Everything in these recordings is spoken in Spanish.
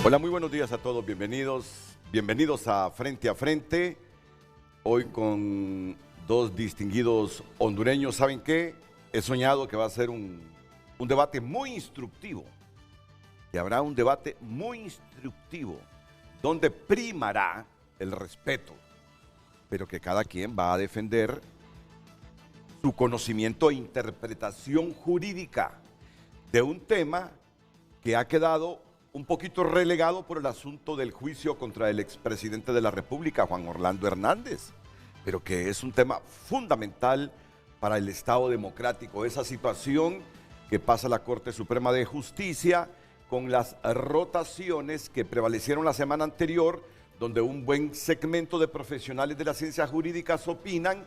Hola, muy buenos días a todos, bienvenidos a Frente. Hoy con dos distinguidos hondureños. ¿Saben qué? He soñado que va a ser un debate muy instructivo, que habrá un debate muy instructivo, donde primará el respeto, pero que cada quien va a defender su conocimiento e interpretación jurídica de un tema que ha quedado un poquito relegado por el asunto del juicio contra el expresidente de la República, Juan Orlando Hernández, pero que es un tema fundamental para el Estado democrático, esa situación que pasa la Corte Suprema de Justicia con las rotaciones que prevalecieron la semana anterior, donde un buen segmento de profesionales de las ciencias jurídicas opinan,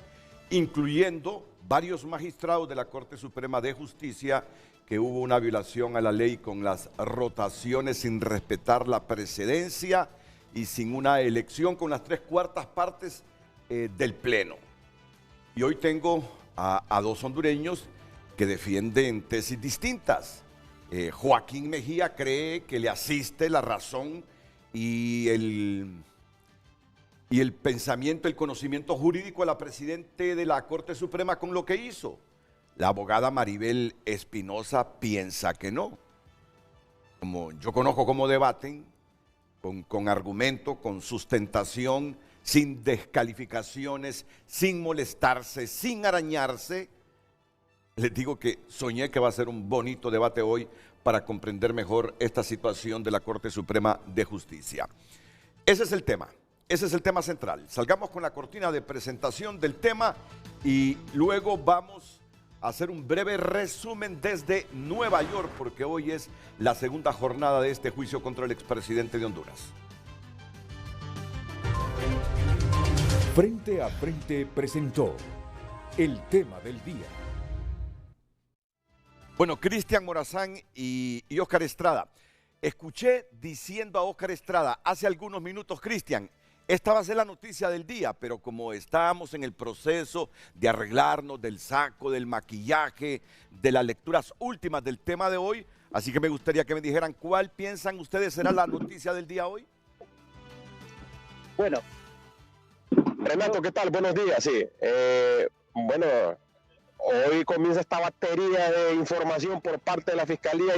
incluyendo varios magistrados de la Corte Suprema de Justicia, que hubo una violación a la ley con las rotaciones sin respetar la precedencia y sin una elección con las 3/4 partes del Pleno. Y hoy tengo a dos hondureños que defienden tesis distintas. Joaquín Mejía cree que le asiste la razón y el pensamiento, el conocimiento jurídico a la presidente de la Corte Suprema con lo que hizo. La abogada Maribel Espinosa piensa que no. Como yo conozco cómo debaten, con argumento, con sustentación, sin descalificaciones, sin molestarse, sin arañarse, les digo que soñé que va a ser un bonito debate hoy para comprender mejor esta situación de la Corte Suprema de Justicia. Ese es el tema central. Salgamos con la cortina de presentación del tema y luego vamos a hacer un breve resumen desde Nueva York, porque hoy es la segunda jornada de este juicio contra el expresidente de Honduras. Frente a Frente presentó el tema del día. Bueno, Cristian Morazán y Óscar Estrada. Escuché diciendo a Óscar Estrada hace algunos minutos, Cristian, esta va a ser la noticia del día, pero como estamos en el proceso de arreglarnos del saco, del maquillaje, de las lecturas últimas del tema de hoy, así que me gustaría que me dijeran cuál piensan ustedes será la noticia del día hoy. Bueno, Renato, ¿qué tal? Buenos días, sí. Bueno, hoy comienza esta batería de información por parte de la Fiscalía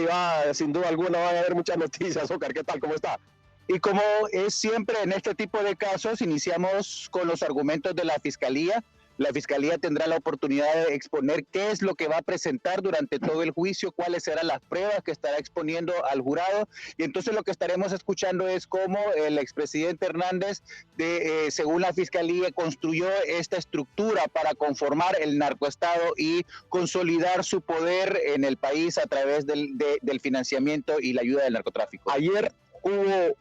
y sin duda alguna, van a haber muchas noticias. Óscar, ¿qué tal? ¿Cómo está? Y como es siempre en este tipo de casos, iniciamos con los argumentos de la Fiscalía. La Fiscalía tendrá la oportunidad de exponer qué es lo que va a presentar durante todo el juicio, cuáles serán las pruebas que estará exponiendo al jurado. Y entonces lo que estaremos escuchando es cómo el expresidente Hernández, según la Fiscalía, construyó esta estructura para conformar el narcoestado y consolidar su poder en el país a través del financiamiento y la ayuda del narcotráfico. Ayer hubo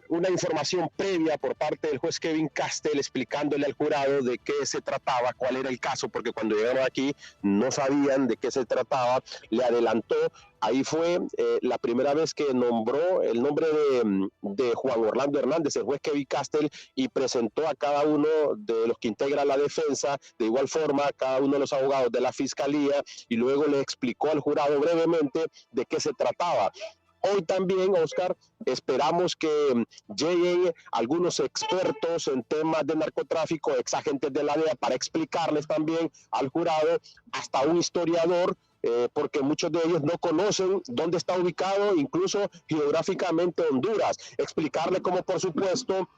una información previa por parte del juez Kevin Castel explicándole al jurado de qué se trataba, cuál era el caso, porque cuando llegaron aquí no sabían de qué se trataba, le adelantó. Ahí fue la primera vez que nombró el nombre de Juan Orlando Hernández, el juez Kevin Castel, y presentó a cada uno de los que integran la defensa, de igual forma a cada uno de los abogados de la Fiscalía, y luego le explicó al jurado brevemente de qué se trataba. Hoy también, Óscar, esperamos que lleguen algunos expertos en temas de narcotráfico, exagentes de la DEA, para explicarles también al jurado, hasta un historiador, porque muchos de ellos no conocen dónde está ubicado, incluso geográficamente Honduras. Explicarle cómo, por supuesto,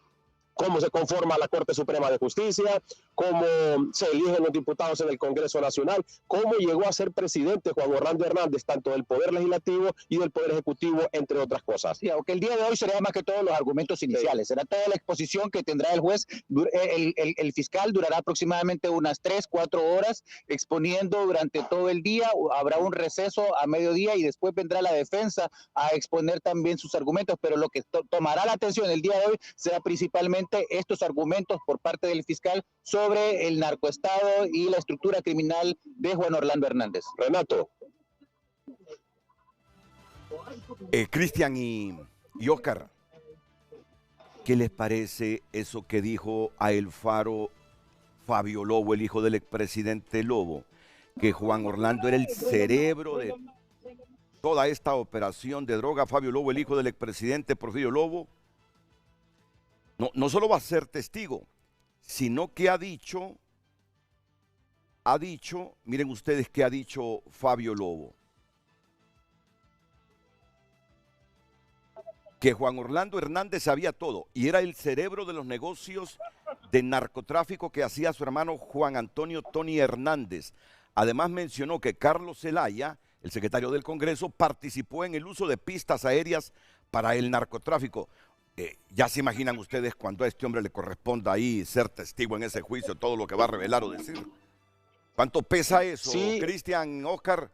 cómo se conforma la Corte Suprema de Justicia, cómo se eligen los diputados en el Congreso Nacional, cómo llegó a ser presidente Juan Orlando Hernández, tanto del Poder Legislativo y del Poder Ejecutivo, entre otras cosas. Sí, aunque el día de hoy será más que todos los argumentos iniciales, será toda la exposición que tendrá el juez. El fiscal durará aproximadamente unas 3-4 horas exponiendo durante todo el día, habrá un receso a mediodía y después vendrá la defensa a exponer también sus argumentos, pero lo que tomará la atención el día de hoy será principalmente estos argumentos por parte del fiscal sobre el narcoestado y la estructura criminal de Juan Orlando Hernández. Renato. Cristian y Óscar, ¿qué les parece eso que dijo a El Faro Fabio Lobo, el hijo del expresidente Lobo? Que Juan Orlando era el cerebro de... toda esta operación de droga, Fabio Lobo, el hijo del expresidente Porfirio Lobo, no solo va a ser testigo, sino que ha dicho, miren ustedes qué ha dicho Fabio Lobo, que Juan Orlando Hernández sabía todo y era el cerebro de los negocios de narcotráfico que hacía su hermano Juan Antonio Tony Hernández. Además mencionó que Carlos Zelaya, el secretario del Congreso, participó en el uso de pistas aéreas para el narcotráfico. Ya se imaginan ustedes cuando a este hombre le corresponda ahí ser testigo en ese juicio, todo lo que va a revelar o decir. ¿Cuánto pesa eso, Sí. Cristian, Oscar?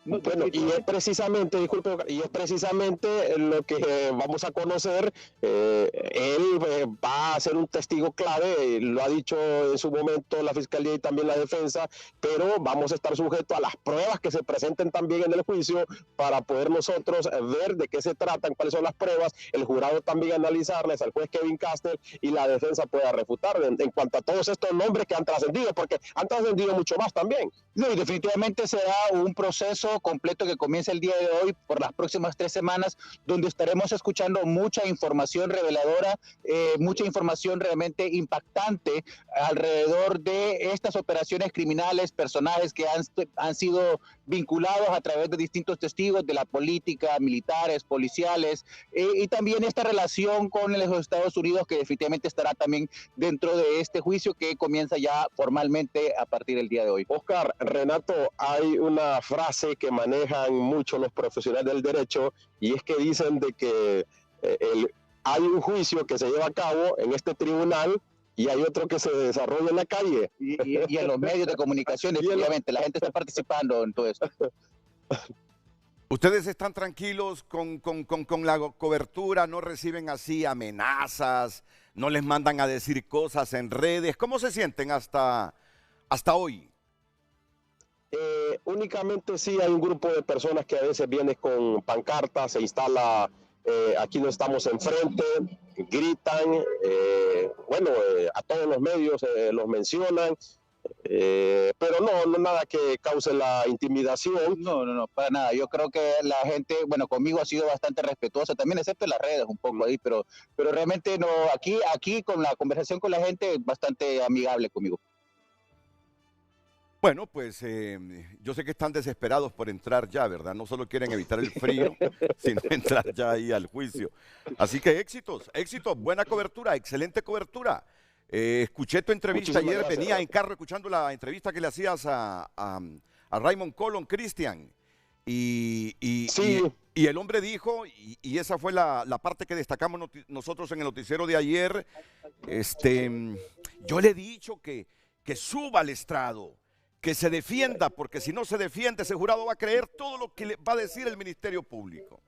Bueno, y es precisamente, disculpe, y es precisamente lo que vamos a conocer. Él va a ser un testigo clave, lo ha dicho en su momento la Fiscalía y también la defensa, pero vamos a estar sujetos a las pruebas que se presenten también en el juicio para poder nosotros ver de qué se tratan, cuáles son las pruebas, el jurado también analizarlas, al juez Kevin Castell y la defensa pueda refutar en cuanto a todos estos nombres que han trascendido, porque han trascendido mucho más también. No, y definitivamente será un proceso completo que comienza el día de hoy por las próximas 3 semanas, donde estaremos escuchando mucha información reveladora, mucha información realmente impactante alrededor de estas operaciones criminales, personajes que han sido vinculados a través de distintos testigos de la política, militares, policiales, y también esta relación con los Estados Unidos que definitivamente estará también dentro de este juicio que comienza ya formalmente a partir del día de hoy. Oscar, Renato, hay una frase que manejan mucho los profesionales del derecho y es que dicen de que hay un juicio que se lleva a cabo en este tribunal y hay otro que se desarrolla en la calle. Y en los medios de comunicación, definitivamente, la gente está participando en todo esto. ¿Ustedes están tranquilos con la cobertura? ¿No reciben así amenazas? ¿No les mandan a decir cosas en redes? ¿Cómo se sienten hasta hoy? Únicamente sí hay un grupo de personas que a veces viene con pancartas, se instala, aquí no estamos enfrente, gritan, a todos los medios los mencionan, pero no nada que cause la intimidación. No, para nada. Yo creo que la gente, bueno, conmigo ha sido bastante respetuosa, también excepto en las redes un poco ahí, pero realmente no, aquí con la conversación con la gente, bastante amigable conmigo. Bueno, pues yo sé que están desesperados por entrar ya, ¿verdad? No solo quieren evitar el frío, sino entrar ya ahí al juicio. Así que éxitos, buena cobertura, excelente cobertura. Escuché tu entrevista Muchísimas ayer, gracias, venía en Renato. carro escuchando la entrevista que le hacías a Raymond Colón, Cristian. Sí. Y el hombre dijo, y esa fue la parte que destacamos nosotros en el noticiero de ayer, yo le he dicho que suba al estrado, que se defienda, porque si no se defiende, ese jurado va a creer todo lo que le va a decir el Ministerio Público.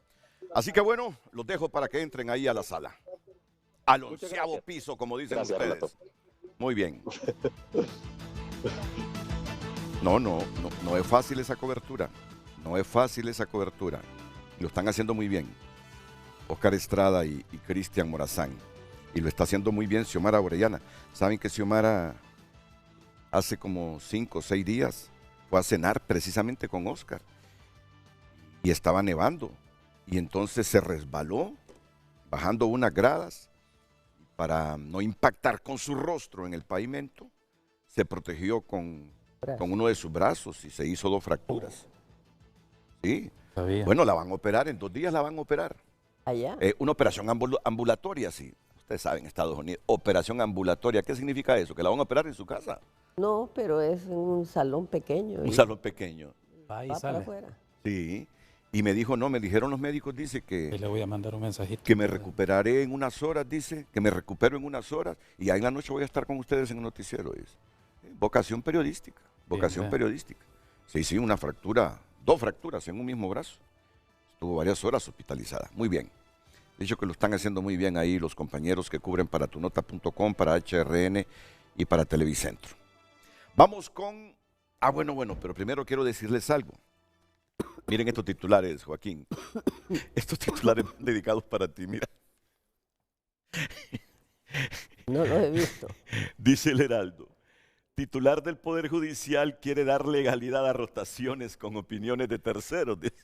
Así que bueno, los dejo para que entren ahí a la sala. Al 11º piso, como dicen Gracias, ustedes. Renato. Muy bien. No es fácil esa cobertura. No es fácil esa cobertura. Lo están haciendo muy bien Oscar Estrada y Cristian Morazán. Y lo está haciendo muy bien Xiomara Orellana. Saben que Xiomara hace como 5 o 6 días fue a cenar precisamente con Oscar. Y estaba nevando. Y entonces se resbaló bajando unas gradas. Para no impactar con su rostro en el pavimento, se protegió con uno de sus brazos y se hizo 2 fracturas. Sí. Sabía. Bueno, la van a operar, en 2 días la van a operar. Allá. Una operación ambulatoria, sí. Ustedes saben, Estados Unidos, operación ambulatoria. ¿Qué significa eso? Que la van a operar en su casa. No, pero es en un salón pequeño. Un salón pequeño. Va y Va para sale. afuera. Sí. Y me dijo, no, me dijeron los médicos, dice Y que le voy a mandar un mensajito. me recuperaré en unas horas, dice, que me recupero en unas horas y ahí en la noche voy a estar con ustedes en el noticiero, dice. Vocación periodística, vocación Bien. periodística. Sí, una fractura, 2 fracturas en un mismo brazo. Estuvo varias horas hospitalizada. Muy bien. Dicho que lo están haciendo muy bien ahí los compañeros que cubren para tunota.com, para HRN y para Televicentro. Vamos con... bueno, pero primero quiero decirles algo. Miren estos titulares, Joaquín. Estos titulares dedicados para ti, mira. No lo he visto. Dice el Heraldo. titular del Poder Judicial quiere dar legalidad a rotaciones con opiniones de terceros. Dice.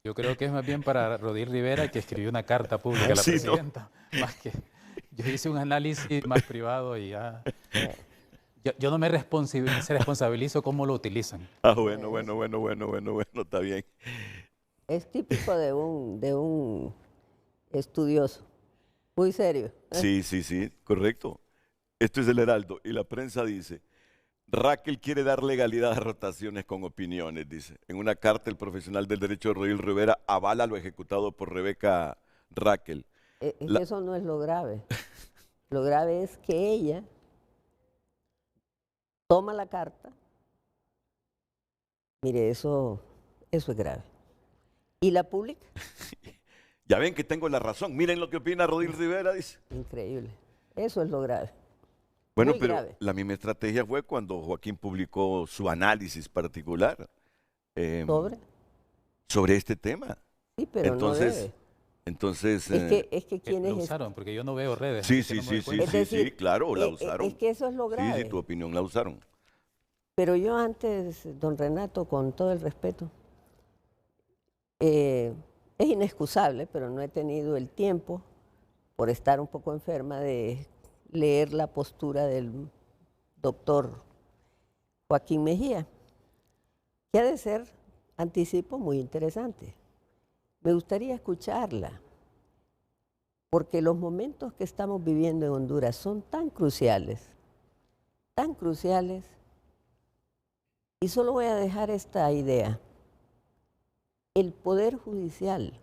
Yo creo que es más bien para Rodil Rivera, que escribió una carta pública a la Sí, ¿no? presidenta. Más que yo hice un análisis más privado y ya. Yo no me responsabilizo cómo lo utilizan. Ah, bueno, está bien. Es típico de un estudioso, muy serio. Sí, correcto. Esto es el Heraldo y la prensa dice, Raquel quiere dar legalidad a rotaciones con opiniones, dice. En una carta el profesional del derecho Rodil Rivera avala lo ejecutado por Rebeca Raquel. Es que eso no es lo grave. Lo grave es que ella toma la carta. Mire, eso es grave. Y la publica. Ya ven que tengo la razón. Miren lo que opina Rodil Rivera, dice. Increíble. Eso es lo grave. Bueno, Muy pero grave. la misma estrategia fue cuando Joaquín publicó su análisis particular sobre este tema. Sí, pero entonces, no debe. Entonces, Es que quienes Lo usaron, porque yo no veo redes. sí, así que no me doy sí, cuenta. Es decir, claro, la usaron. Es que eso es lo grave. Sí, tu opinión la usaron. Pero yo antes, don Renato, con todo el respeto, es inexcusable, pero no he tenido el tiempo, por estar un poco enferma, de leer la postura del doctor Joaquín Mejía, que ha de ser, anticipo, muy interesante. Me gustaría escucharla, porque los momentos que estamos viviendo en Honduras son tan cruciales, y solo voy a dejar esta idea. El Poder Judicial,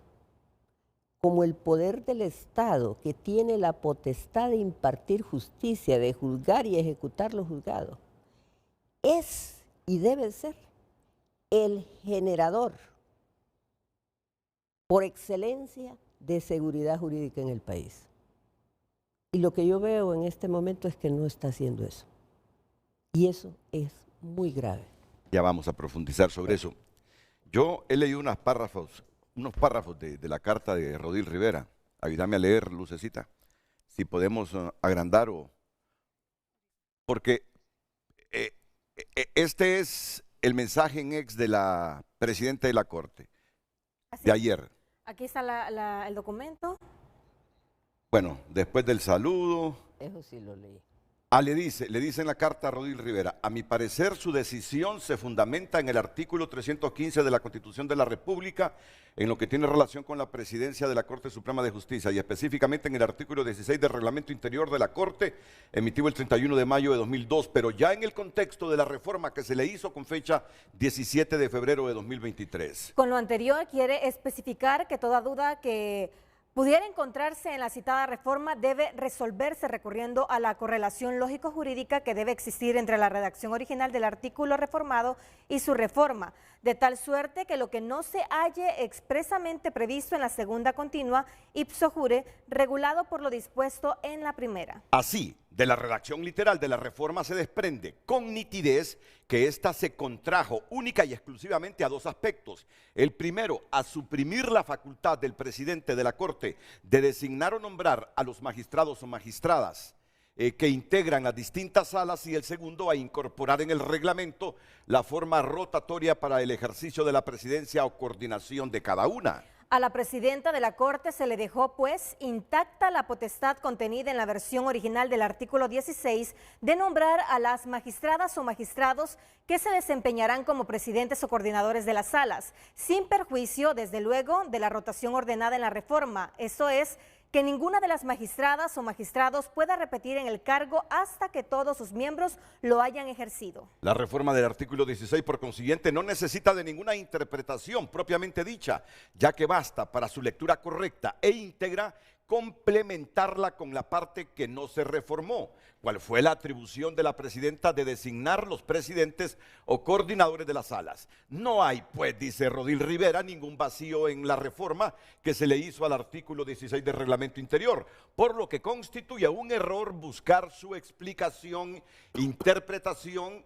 como el poder del Estado que tiene la potestad de impartir justicia, de juzgar y ejecutar lo juzgado, es y debe ser el generador por excelencia de seguridad jurídica en el país. Y lo que yo veo en este momento es que no está haciendo eso. Y eso es muy grave. Ya vamos a profundizar sobre eso. Yo he leído unos párrafos de la carta de Rodil Rivera. Ayúdame a leer, Lucecita. Si podemos agrandar o... Porque este es el mensaje en ex de la presidenta de la Corte, de ayer. Aquí está el documento. Bueno, después del saludo... Eso sí lo leí. le dice en la carta a Rodil Rivera, a mi parecer su decisión se fundamenta en el artículo 315 de la Constitución de la República, en lo que tiene relación con la presidencia de la Corte Suprema de Justicia y específicamente en el artículo 16 del Reglamento Interior de la Corte, emitido el 31 de mayo de 2002, pero ya en el contexto de la reforma que se le hizo con fecha 17 de febrero de 2023. Con lo anterior quiere especificar que toda duda que pudiera encontrarse en la citada reforma debe resolverse recurriendo a la correlación lógico-jurídica que debe existir entre la redacción original del artículo reformado y su reforma, de tal suerte que lo que no se halle expresamente previsto en la segunda continua, ipso jure, regulado por lo dispuesto en la primera. Así, de la redacción literal de la reforma se desprende con nitidez que ésta se contrajo única y exclusivamente a dos aspectos. El primero, a suprimir la facultad del presidente de la Corte de designar o nombrar a los magistrados o magistradas que integran las distintas salas, y el segundo, a incorporar en el reglamento la forma rotatoria para el ejercicio de la presidencia o coordinación de cada una. A la presidenta de la Corte se le dejó, pues, intacta la potestad contenida en la versión original del artículo 16 de nombrar a las magistradas o magistrados que se desempeñarán como presidentes o coordinadores de las salas, sin perjuicio, desde luego, de la rotación ordenada en la reforma. Eso es, que ninguna de las magistradas o magistrados pueda repetir en el cargo hasta que todos sus miembros lo hayan ejercido. La reforma del artículo 16, por consiguiente, no necesita de ninguna interpretación propiamente dicha, ya que basta para su lectura correcta e íntegra complementarla con la parte que no se reformó, cuál fue la atribución de la presidenta de designar los presidentes o coordinadores de las salas. No hay, pues, dice Rodil Rivera, ningún vacío en la reforma que se le hizo al artículo 16 del Reglamento Interior, por lo que constituye un error buscar su explicación, interpretación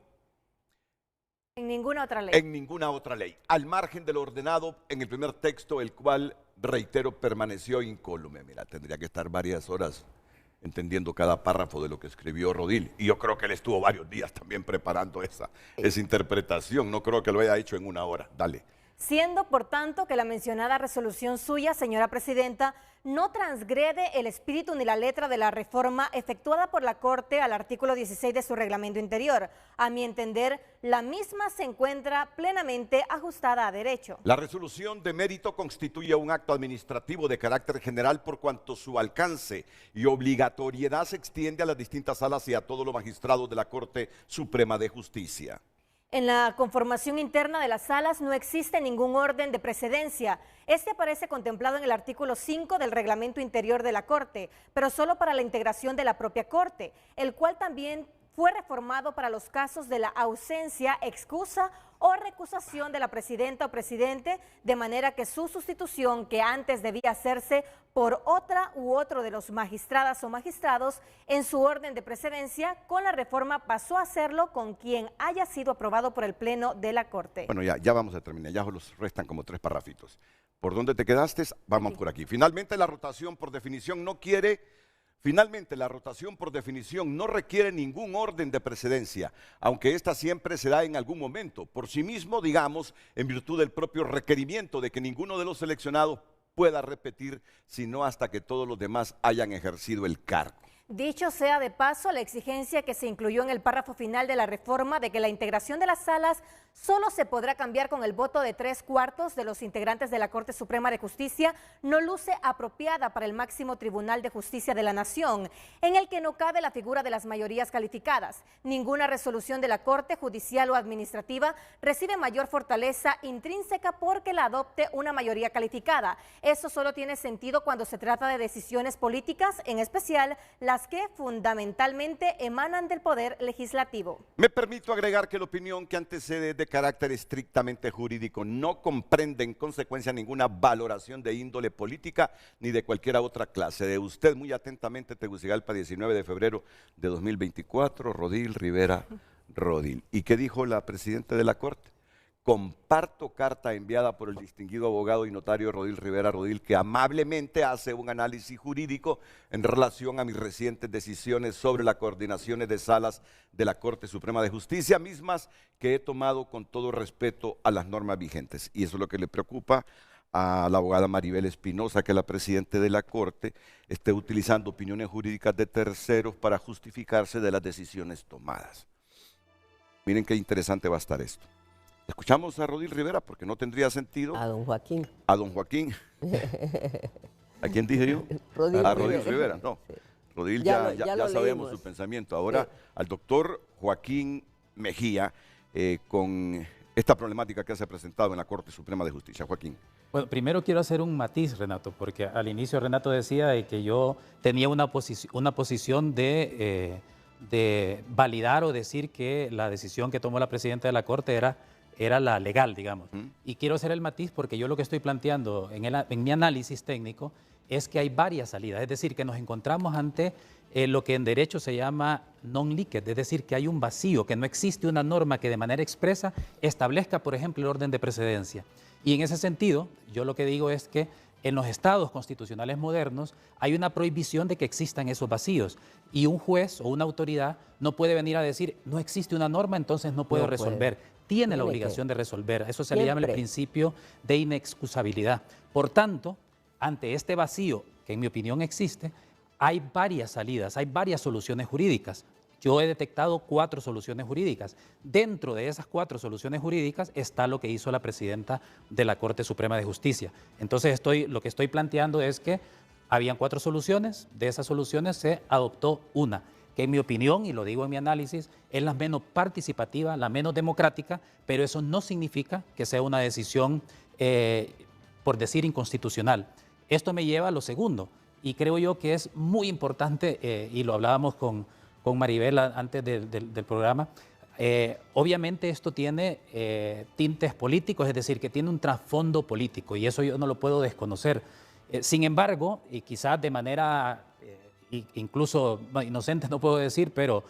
en ninguna otra ley. En ninguna otra ley, al margen de lo ordenado en el primer texto, el cual, reitero, permaneció incólume. Mira, tendría que estar varias horas entendiendo cada párrafo de lo que escribió Rodil. Y yo creo que él estuvo varios días también preparando esa interpretación. No creo que lo haya hecho en una hora. Dale. Siendo, por tanto, que la mencionada resolución suya, señora presidenta, no transgrede el espíritu ni la letra de la reforma efectuada por la Corte al artículo 16 de su reglamento interior. A mi entender, la misma se encuentra plenamente ajustada a derecho. La resolución de mérito constituye un acto administrativo de carácter general por cuanto su alcance y obligatoriedad se extiende a las distintas salas y a todos los magistrados de la Corte Suprema de Justicia. En la conformación interna de las salas no existe ningún orden de precedencia. Este aparece contemplado en el artículo 5 del reglamento interior de la Corte, pero solo para la integración de la propia Corte, el cual también fue reformado para los casos de la ausencia, excusa o recusación de la presidenta o presidente, de manera que su sustitución, que antes debía hacerse por otra u otro de los magistradas o magistrados en su orden de precedencia, con la reforma pasó a hacerlo con quien haya sido aprobado por el Pleno de la Corte. Bueno, ya vamos a terminar, ya los restan como 3 parrafitos. ¿Por dónde te quedaste? Vamos por aquí. Finalmente la rotación por definición no requiere ningún orden de precedencia, aunque esta siempre se da en algún momento, por sí mismo, digamos, en virtud del propio requerimiento de que ninguno de los seleccionados pueda repetir, sino hasta que todos los demás hayan ejercido el cargo. Dicho sea de paso, la exigencia que se incluyó en el párrafo final de la reforma de que la integración de las salas solo se podrá cambiar con el voto de 3/4 de los integrantes de la Corte Suprema de Justicia no luce apropiada para el máximo Tribunal de Justicia de la Nación, en el que no cabe la figura de las mayorías calificadas. Ninguna resolución de la Corte Judicial o Administrativa recibe mayor fortaleza intrínseca porque la adopte una mayoría calificada. Eso solo tiene sentido cuando se trata de decisiones políticas, en especial las que fundamentalmente emanan del Poder Legislativo. Me permito agregar que la opinión que antecede es de carácter estrictamente jurídico, no comprende en consecuencia ninguna valoración de índole política ni de cualquier otra clase. De usted, muy atentamente, Tegucigalpa, 19 de febrero de 2024, Rodil Rivera Rodil. ¿Y qué dijo la presidenta de la Corte? Comparto carta enviada por el distinguido abogado y notario Rodil Rivera Rodil, que amablemente hace un análisis jurídico en relación a mis recientes decisiones sobre las coordinaciones de salas de la Corte Suprema de Justicia, mismas que he tomado con todo respeto a las normas vigentes. Y eso es lo que le preocupa a la abogada Maribel Espinosa, que la presidenta de la Corte esté utilizando opiniones jurídicas de terceros para justificarse de las decisiones tomadas. Miren qué interesante va a estar esto. Escuchamos a Rodil Rivera porque no tendría sentido. A don Joaquín. A don Joaquín. ¿A quién dije yo? A Rodil Rivera, no. Sí. Rodil ya sabemos su pensamiento. Ahora al doctor Joaquín Mejía con esta problemática que se ha presentado en la Corte Suprema de Justicia. Joaquín. Bueno, primero quiero hacer un matiz, Renato, porque al inicio Renato decía que yo tenía una posición de validar o decir que la decisión que tomó la presidenta de la Corte era la legal, digamos. Y quiero hacer el matiz porque yo lo que estoy planteando en mi análisis técnico es que hay varias salidas, es decir, que nos encontramos ante lo que en derecho se llama non-liquid, es decir, que hay un vacío, que no existe una norma que de manera expresa establezca, por ejemplo, el orden de precedencia. Y en ese sentido, yo lo que digo es que en los estados constitucionales modernos hay una prohibición de que existan esos vacíos y un juez o una autoridad no puede venir a decir no existe una norma, entonces no puedo resolver. Tiene la obligación de resolver. Eso se le llama el principio de inexcusabilidad. Por tanto, ante este vacío, que en mi opinión existe, hay varias salidas, hay varias soluciones jurídicas. Yo he detectado 4 soluciones jurídicas. Dentro de esas 4 soluciones jurídicas está lo que hizo la presidenta de la Corte Suprema de Justicia. Entonces, lo que estoy planteando es que habían 4 soluciones, de esas soluciones se adoptó una, que en mi opinión, y lo digo en mi análisis, es la menos participativa, la menos democrática, pero eso no significa que sea una decisión, por decir, inconstitucional. Esto me lleva a lo segundo, y creo yo que es muy importante, y lo hablábamos con Maribel antes del programa. Obviamente esto tiene tintes políticos, es decir, que tiene un trasfondo político y eso yo no lo puedo desconocer. Sin embargo, y quizás de manera incluso inocente no puedo decir, pero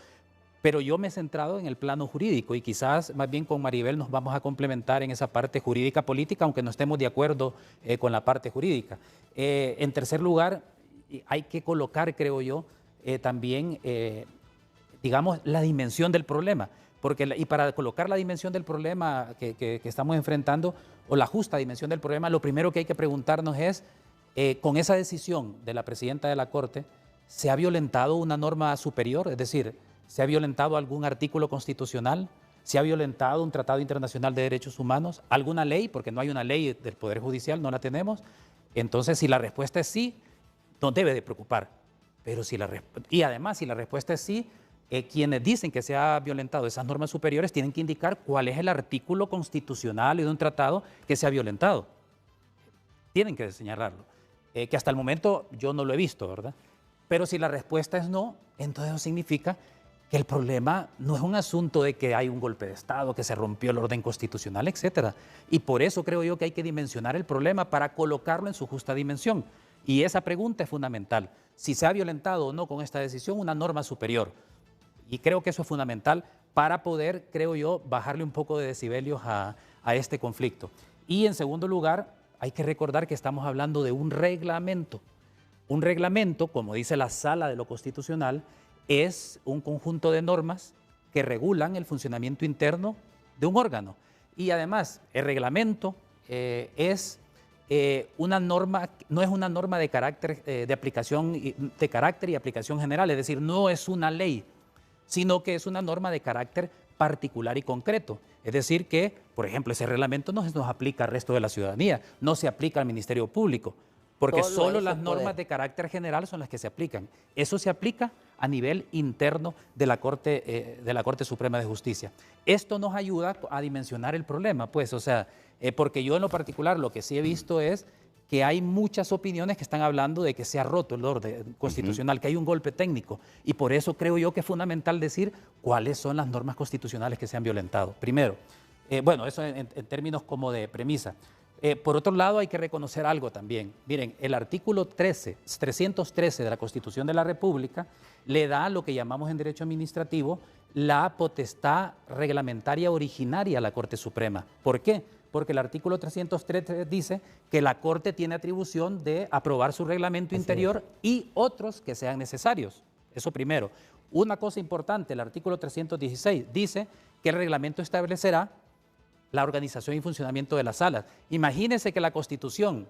yo me he centrado en el plano jurídico y quizás más bien con Maribel nos vamos a complementar en esa parte jurídica política, aunque no estemos de acuerdo con la parte jurídica. En tercer lugar, hay que colocar, creo yo, también, digamos, la dimensión del problema. Y para colocar la dimensión del problema que estamos enfrentando, o la justa dimensión del problema, lo primero que hay que preguntarnos es, con esa decisión de la presidenta de la Corte, ¿se ha violentado una norma superior? Es decir, ¿se ha violentado algún artículo constitucional? ¿Se ha violentado un tratado internacional de derechos humanos? ¿Alguna ley? Porque no hay una ley del Poder Judicial, no la tenemos. Entonces, si la respuesta es sí, no debe de preocupar. Pero y además, si la respuesta es sí, quienes dicen que se ha violentado esas normas superiores tienen que indicar cuál es el artículo constitucional y de un tratado que se ha violentado. Tienen que señalarlo. Que hasta el momento yo no lo he visto, ¿verdad? Pero si la respuesta es no, entonces eso significa que el problema no es un asunto de que hay un golpe de Estado, que se rompió el orden constitucional, etcétera. Y por eso creo yo que hay que dimensionar el problema para colocarlo en su justa dimensión. Y esa pregunta es fundamental. Si se ha violentado o no con esta decisión una norma superior. Y creo que eso es fundamental para poder, creo yo, bajarle un poco de decibelios a este conflicto. Y en segundo lugar, hay que recordar que estamos hablando de un reglamento. Un reglamento, como dice la Sala de lo Constitucional, es un conjunto de normas que regulan el funcionamiento interno de un órgano. Y además, el reglamento es una norma, no es una norma de carácter de aplicación, de carácter y aplicación general, es decir, no es una ley, sino que es una norma de carácter particular y concreto. Es decir que, por ejemplo, ese reglamento no se nos aplica al resto de la ciudadanía, no se aplica al Ministerio Público, porque solo las normas de carácter general son las que se aplican. Eso se aplica a nivel interno de la Corte Suprema de Justicia. Esto nos ayuda a dimensionar el problema, pues, o sea, porque yo en lo particular lo que sí he visto es que hay muchas opiniones que están hablando de que se ha roto el orden constitucional, que hay un golpe técnico. Y por eso creo yo que es fundamental decir cuáles son las normas constitucionales que se han violentado. Primero, bueno, eso en términos como de premisa. Por otro lado, hay que reconocer algo también. Miren, el artículo 313 de la Constitución de la República le da lo que llamamos en derecho administrativo la potestad reglamentaria originaria a la Corte Suprema. ¿Por qué? Porque el artículo 313 dice que la Corte tiene atribución de aprobar su reglamento interior y otros que sean necesarios. Eso primero. Una cosa importante, el artículo 316 dice que el reglamento establecerá la organización y funcionamiento de las salas. Imagínense que la Constitución,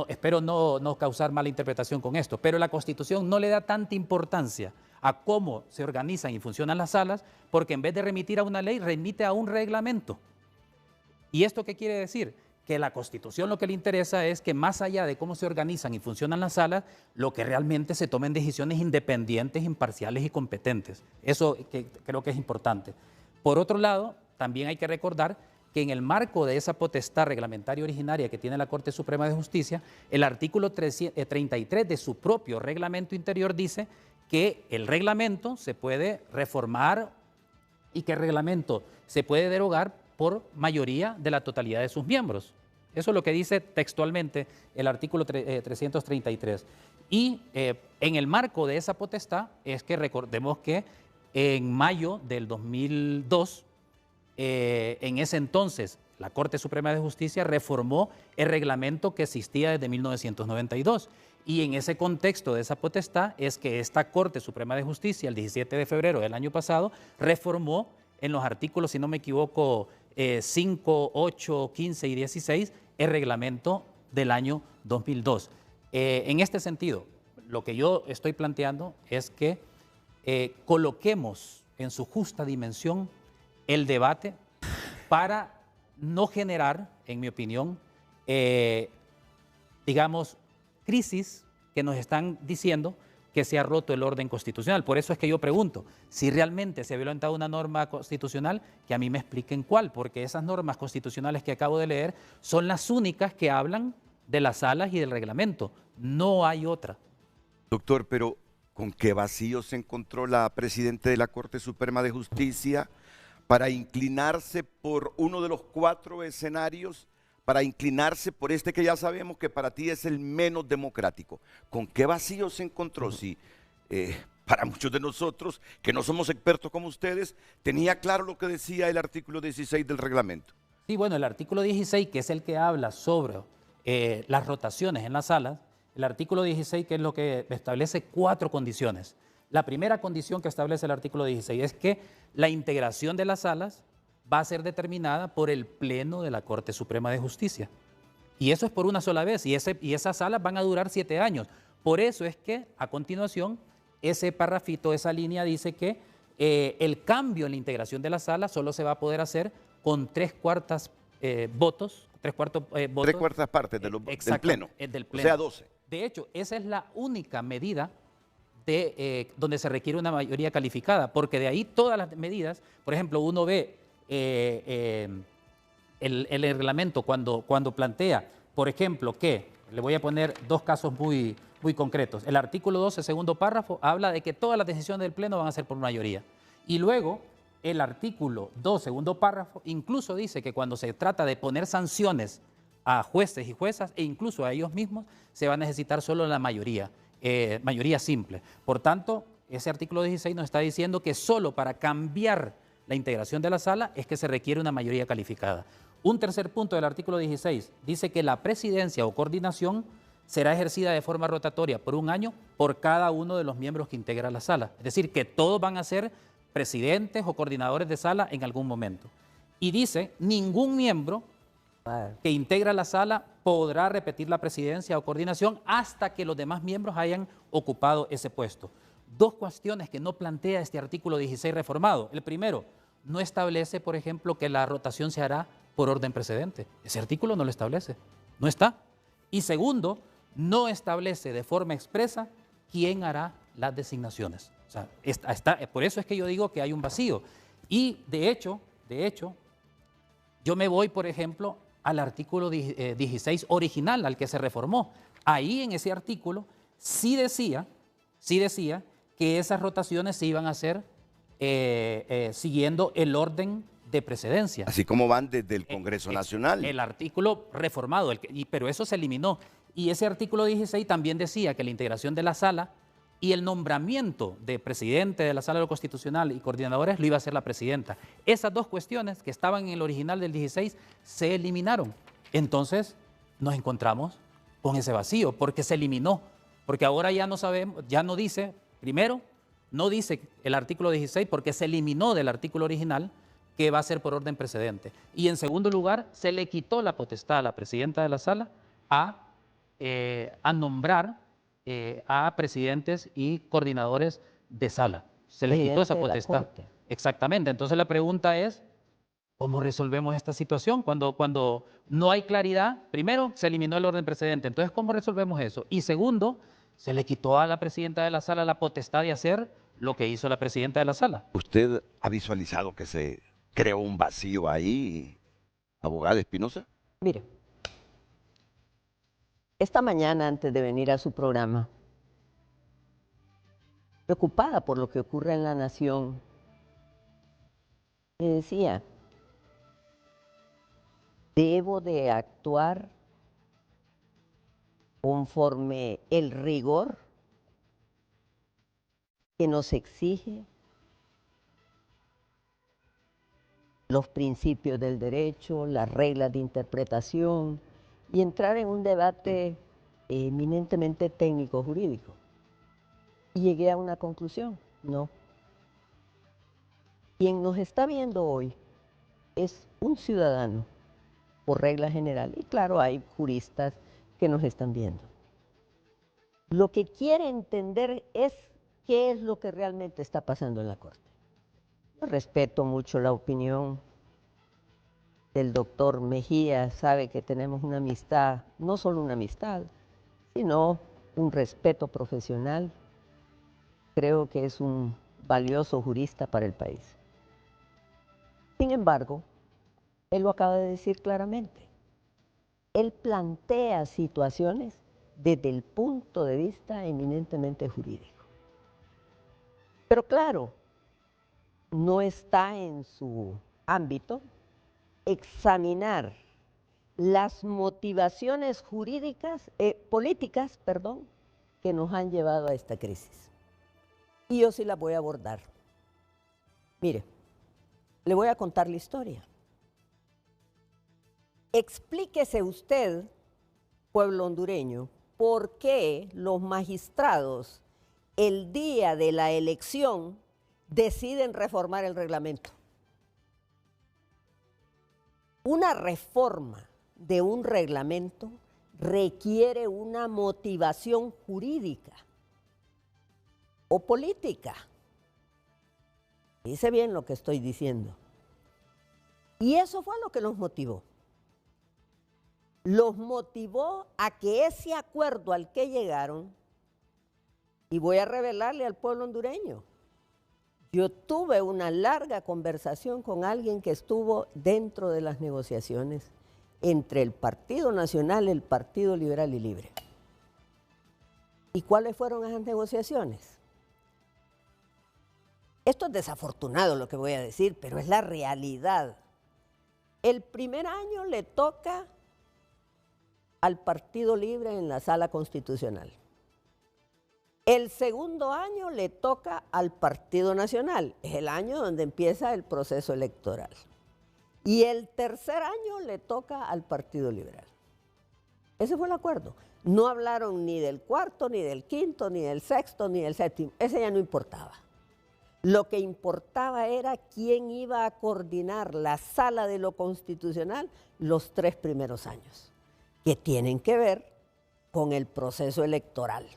espero no causar mala interpretación con esto, pero la Constitución no le da tanta importancia a cómo se organizan y funcionan las salas, porque en vez de remitir a una ley, remite a un reglamento. ¿Y esto qué quiere decir? Que la Constitución lo que le interesa es que más allá de cómo se organizan y funcionan las salas, lo que realmente se tomen decisiones independientes, imparciales y competentes. Eso creo que es importante. Por otro lado, también hay que recordar que en el marco de esa potestad reglamentaria originaria que tiene la Corte Suprema de Justicia, el artículo 33 de su propio reglamento interior dice que el reglamento se puede reformar y que el reglamento se puede derogar por mayoría de la totalidad de sus miembros. Eso es lo que dice textualmente el artículo 333. Y en el marco de esa potestad es que recordemos que en mayo del 2002, en ese entonces, la Corte Suprema de Justicia reformó el reglamento que existía desde 1992. Y en ese contexto de esa potestad es que esta Corte Suprema de Justicia, el 17 de febrero del año pasado, reformó en los artículos, si no me equivoco, 5, 8, 15 y 16, el reglamento del año 2002. En este sentido, lo que yo estoy planteando es que coloquemos en su justa dimensión el debate para no generar, en mi opinión, digamos, crisis que nos están diciendo que se ha roto el orden constitucional. Por eso es que yo pregunto, si realmente se ha violentado una norma constitucional, que a mí me expliquen cuál, porque esas normas constitucionales que acabo de leer son las únicas que hablan de las salas y del reglamento. No hay otra. Doctor, pero ¿con qué vacío se encontró la presidenta de la Corte Suprema de Justicia para inclinarse por uno de los 4 escenarios, para inclinarse por este que ya sabemos que para ti es el menos democrático? ¿Con qué vacío se encontró? Si para muchos de nosotros, que no somos expertos como ustedes, tenía claro lo que decía el artículo 16 del reglamento. Sí, bueno, el artículo 16, que es el que habla sobre las rotaciones en las salas, El artículo 16, que es lo que establece 4 condiciones. La primera condición que establece el artículo 16 es que la integración de las salas va a ser determinada por el Pleno de la Corte Suprema de Justicia. Y eso es por una sola vez, y esas salas van a durar 7 años. Por eso es que, a continuación, ese parrafito, esa línea dice que el cambio en la integración de la sala solo se va a poder hacer con 3/4 votos. 3/4 partes del Pleno. Del Pleno. O sea, 12. De hecho, esa es la única medida donde se requiere una mayoría calificada, porque de ahí todas las medidas, por ejemplo, uno ve el reglamento cuando plantea, por ejemplo, que, le voy a poner 2 casos muy concretos. El artículo 12, segundo párrafo, habla de que todas las decisiones del Pleno van a ser por mayoría. Y luego, el artículo 2, segundo párrafo, incluso dice que cuando se trata de poner sanciones a jueces y juezas, e incluso a ellos mismos, se va a necesitar solo la mayoría simple. Por tanto, ese artículo 16 nos está diciendo que solo para cambiar la integración de la sala es que se requiere una mayoría calificada. Un tercer punto del artículo 16 dice que la presidencia o coordinación será ejercida de forma rotatoria por 1 año por cada uno de los miembros que integra la sala. Es decir, que todos van a ser presidentes o coordinadores de sala en algún momento. Y dice, ningún miembro que integra la sala podrá repetir la presidencia o coordinación hasta que los demás miembros hayan ocupado ese puesto. 2 cuestiones que no plantea este artículo 16 reformado. El primero, no establece, por ejemplo, que la rotación se hará por orden precedente. Ese artículo no lo establece, no está. Y segundo, no establece de forma expresa quién hará las designaciones. O sea, por eso es que yo digo que hay un vacío. Y de hecho, yo me voy, por ejemplo, al artículo 16 original, al que se reformó. Ahí en ese artículo sí decía que esas rotaciones se iban a hacer siguiendo el orden de precedencia. Así como van desde el Congreso Nacional. El artículo reformado, pero eso se eliminó. Y ese artículo 16 también decía que la integración de la sala y el nombramiento de presidente de la Sala de lo Constitucional y coordinadores lo iba a hacer la presidenta. Esas 2 cuestiones que estaban en el original del 16 se eliminaron. Entonces nos encontramos con ese vacío porque se eliminó. Porque ahora ya no sabemos, ya no dice, primero, no dice el artículo 16 porque se eliminó del artículo original que va a ser por orden precedente. Y en segundo lugar, se le quitó la potestad a la presidenta de la sala a nombrar a presidentes y coordinadores de sala. Se les quitó esa potestad. Exactamente. Entonces la pregunta es, ¿cómo resolvemos esta situación? Cuando no hay claridad, primero, se eliminó el orden precedente. Entonces, ¿cómo resolvemos eso? Y segundo, se le quitó a la presidenta de la sala la potestad de hacer lo que hizo la presidenta de la sala. ¿Usted ha visualizado que se creó un vacío ahí, abogada Espinosa? Mire, esta mañana antes de venir a su programa, preocupada por lo que ocurre en la nación, me decía, debo de actuar conforme el rigor que nos exige los principios del derecho, las reglas de interpretación y entrar en un debate eminentemente técnico-jurídico. Y llegué a una conclusión, no. Quien nos está viendo hoy es un ciudadano, por regla general, y claro, hay juristas que nos están viendo. Lo que quiere entender es qué es lo que realmente está pasando en la Corte. Yo respeto mucho la opinión del doctor Mejía, sabe que tenemos una amistad, no solo una amistad, sino un respeto profesional. Creo que es un valioso jurista para el país. Sin embargo, él lo acaba de decir claramente. Él plantea situaciones desde el punto de vista eminentemente jurídico. Pero claro, no está en su ámbito examinar las motivaciones políticas, que nos han llevado a esta crisis. Y yo sí la voy a abordar. Mire, le voy a contar la historia. Explíquese usted, pueblo hondureño, por qué los magistrados el día de la elección deciden reformar el reglamento. Una reforma de un reglamento requiere una motivación jurídica o política. Dice bien lo que estoy diciendo. Y eso fue lo que los motivó. Los motivó a que ese acuerdo al que llegaron, y voy a revelarle al pueblo hondureño, yo tuve una larga conversación con alguien que estuvo dentro de las negociaciones entre el Partido Nacional y el Partido Liberal y Libre. ¿Y cuáles fueron esas negociaciones? Esto es desafortunado lo que voy a decir, pero es la realidad. El primer año le toca al Partido Libre en la Sala Constitucional. El segundo año le toca al Partido Nacional, es el año donde empieza el proceso electoral. Y el tercer año le toca al Partido Liberal. Ese fue el acuerdo. No hablaron ni del cuarto, ni del quinto, ni del sexto, ni del séptimo. Ese ya no importaba. Lo que importaba era quién iba a coordinar la Sala de lo Constitucional los 3 primeros años, que tienen que ver con el proceso electoral.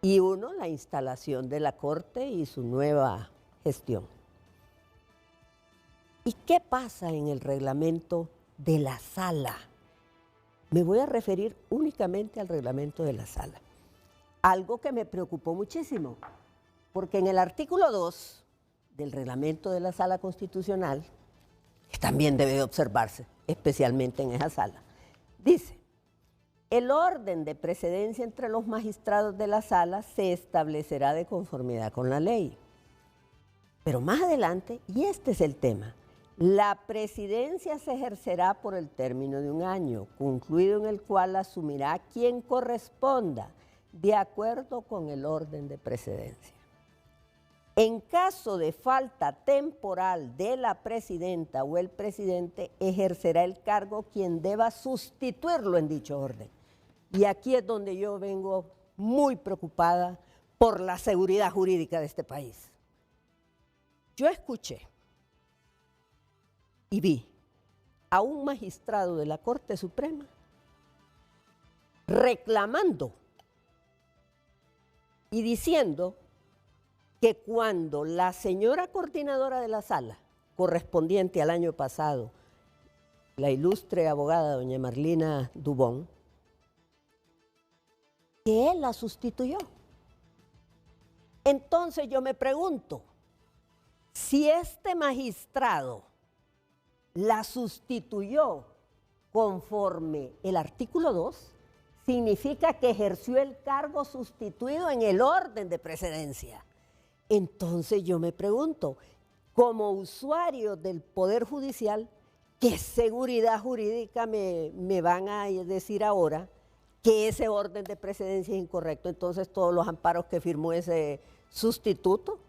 Y uno, la instalación de la Corte y su nueva gestión. ¿Y qué pasa en el reglamento de la Sala? Me voy a referir únicamente al reglamento de la Sala. Algo que me preocupó muchísimo, porque en el artículo 2 del reglamento de la Sala Constitucional, que también debe observarse, especialmente en esa sala, dice: el orden de precedencia entre los magistrados de la sala se establecerá de conformidad con la ley. Pero más adelante, y este es el tema, la presidencia se ejercerá por el término de un año, concluido en el cual asumirá quien corresponda, de acuerdo con el orden de precedencia. En caso de falta temporal de la presidenta o el presidente, ejercerá el cargo quien deba sustituirlo en dicho orden. Y aquí es donde yo vengo muy preocupada por la seguridad jurídica de este país. Yo escuché y vi a un magistrado de la Corte Suprema reclamando y diciendo que cuando la señora coordinadora de la sala, correspondiente al año pasado, la ilustre abogada doña Marlina Dubón, que él la sustituyó. Entonces yo me pregunto, si este magistrado la sustituyó conforme el artículo 2, significa que ejerció el cargo sustituido en el orden de precedencia. Entonces yo me pregunto, como usuario del Poder Judicial, ¿qué seguridad jurídica me van a decir ahora que ese orden de precedencia es incorrecto? Entonces todos los amparos que firmó ese sustituto.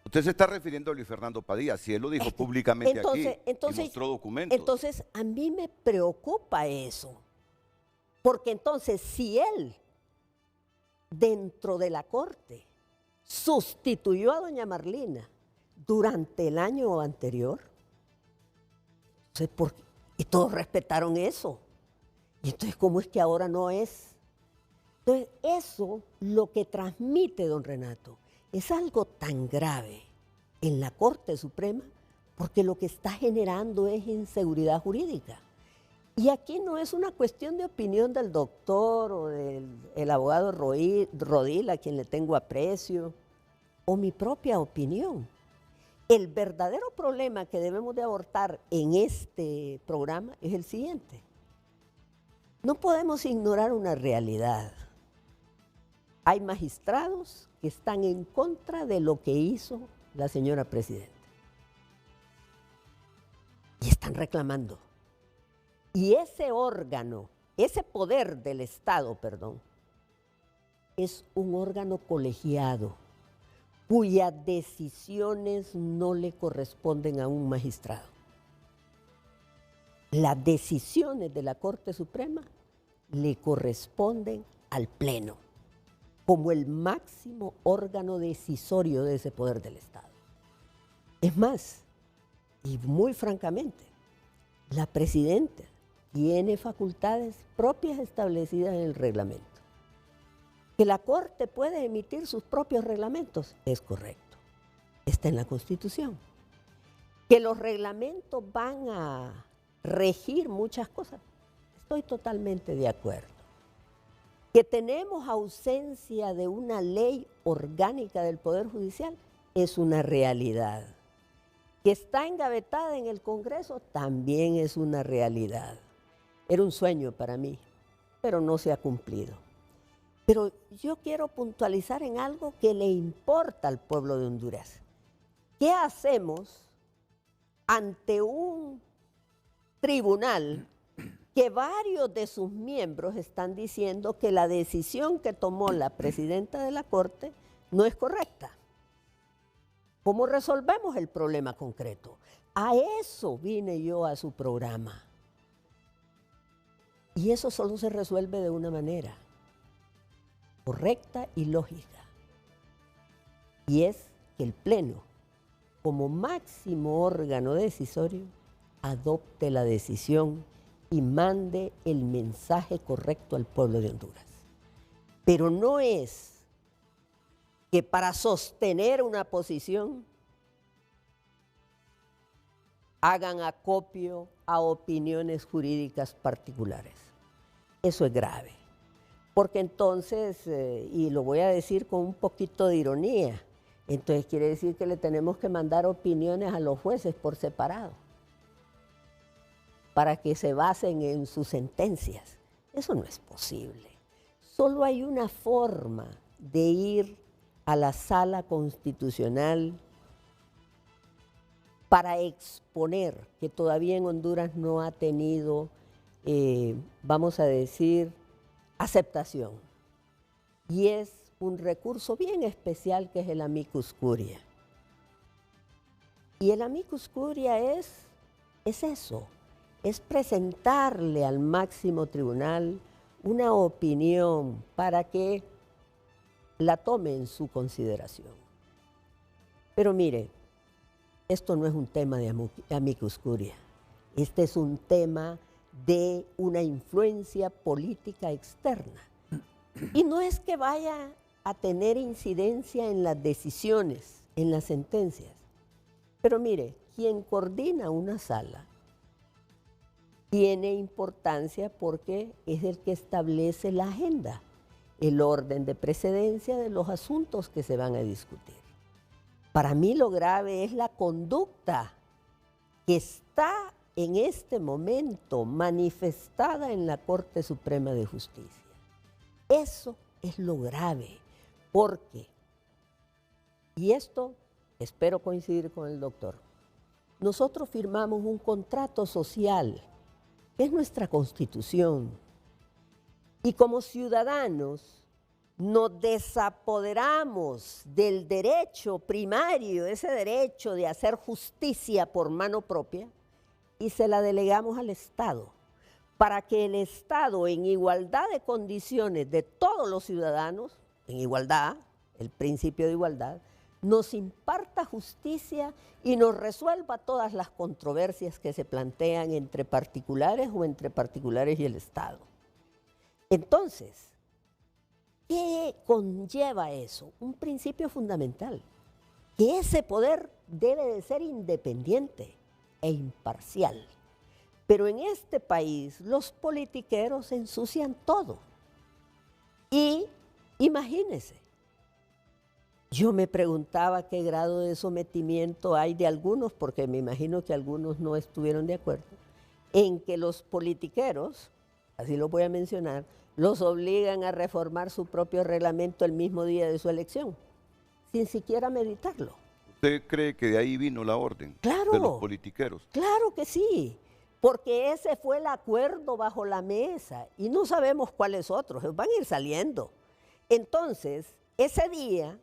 Usted se está refiriendo a Luis Fernando Padilla, si él lo dijo públicamente aquí y mostró documentos. Entonces a mí me preocupa eso, porque entonces si él dentro de la Corte sustituyó a doña Marlina durante el año anterior, entonces, y todos respetaron eso. Y entonces, ¿cómo es que ahora no es? Entonces, eso lo que transmite, don Renato, es algo tan grave en la Corte Suprema, porque lo que está generando es inseguridad jurídica. Y aquí no es una cuestión de opinión del doctor o del abogado Rodil, a quien le tengo aprecio, o mi propia opinión. El verdadero problema que debemos de abordar en este programa es el siguiente. No podemos ignorar una realidad. Hay magistrados que están en contra de lo que hizo la señora presidenta. Y están reclamando. Y ese órgano, ese poder del Estado, es un órgano colegiado, cuyas decisiones no le corresponden a un magistrado. Las decisiones de la Corte Suprema le corresponden al Pleno, como el máximo órgano decisorio de ese poder del Estado. Es más, y muy francamente, la presidenta tiene facultades propias establecidas en el reglamento. Que la Corte puede emitir sus propios reglamentos, es correcto. Está en la Constitución. Que los reglamentos van a regir muchas cosas, estoy totalmente de acuerdo. Que tenemos ausencia de una ley orgánica del Poder Judicial, es una realidad. Que está engavetada en el Congreso, también es una realidad. Era un sueño para mí, pero no se ha cumplido. Pero yo quiero puntualizar en algo que le importa al pueblo de Honduras. ¿Qué hacemos ante un tribunal que varios de sus miembros están diciendo que la decisión que tomó la presidenta de la Corte no es correcta? ¿Cómo resolvemos el problema concreto? A eso vine yo a su programa. Y eso solo se resuelve de una manera correcta y lógica. Y es que el Pleno, como máximo órgano decisorio, adopte la decisión y mande el mensaje correcto al pueblo de Honduras. Pero no es que para sostener una posición hagan acopio a opiniones jurídicas particulares. Eso es grave, porque entonces, y lo voy a decir con un poquito de ironía, entonces quiere decir que le tenemos que mandar opiniones a los jueces por separado, para que se basen en sus sentencias. Eso no es posible. Solo hay una forma de ir a la Sala Constitucional para exponer que todavía en Honduras no ha tenido, vamos a decir, aceptación. Y es un recurso bien especial que es el amicus curiae. Y el amicus curiae es eso, es presentarle al máximo tribunal una opinión para que la tome en su consideración. Pero mire, esto no es un tema de amicus curiae, este es un tema de una influencia política externa. Y no es que vaya a tener incidencia en las decisiones, en las sentencias. Pero mire, quien coordina una sala tiene importancia porque es el que establece la agenda, el orden de precedencia de los asuntos que se van a discutir. Para mí lo grave es la conducta que está en este momento manifestada en la Corte Suprema de Justicia. Eso es lo grave, porque, y esto espero coincidir con el doctor, nosotros firmamos un contrato social, que es nuestra Constitución, y como ciudadanos nos desapoderamos del derecho primario, ese derecho de hacer justicia por mano propia, y se la delegamos al Estado, para que el Estado, en igualdad de condiciones de todos los ciudadanos, en igualdad, el principio de igualdad, nos imparta justicia y nos resuelva todas las controversias que se plantean entre particulares o entre particulares y el Estado. Entonces, ¿qué conlleva eso? Un principio fundamental, que ese poder debe de ser independiente e imparcial. Pero en este país los politiqueros ensucian todo. Y imagínense, yo me preguntaba qué grado de sometimiento hay de algunos, porque me imagino que algunos no estuvieron de acuerdo, en que los politiqueros, así lo voy a mencionar, los obligan a reformar su propio reglamento el mismo día de su elección, sin siquiera meditarlo. ¿Usted cree que de ahí vino la orden? Claro, de los politiqueros? Claro que sí, porque ese fue el acuerdo bajo la mesa y no sabemos cuáles otros, van a ir saliendo. Entonces, ese día,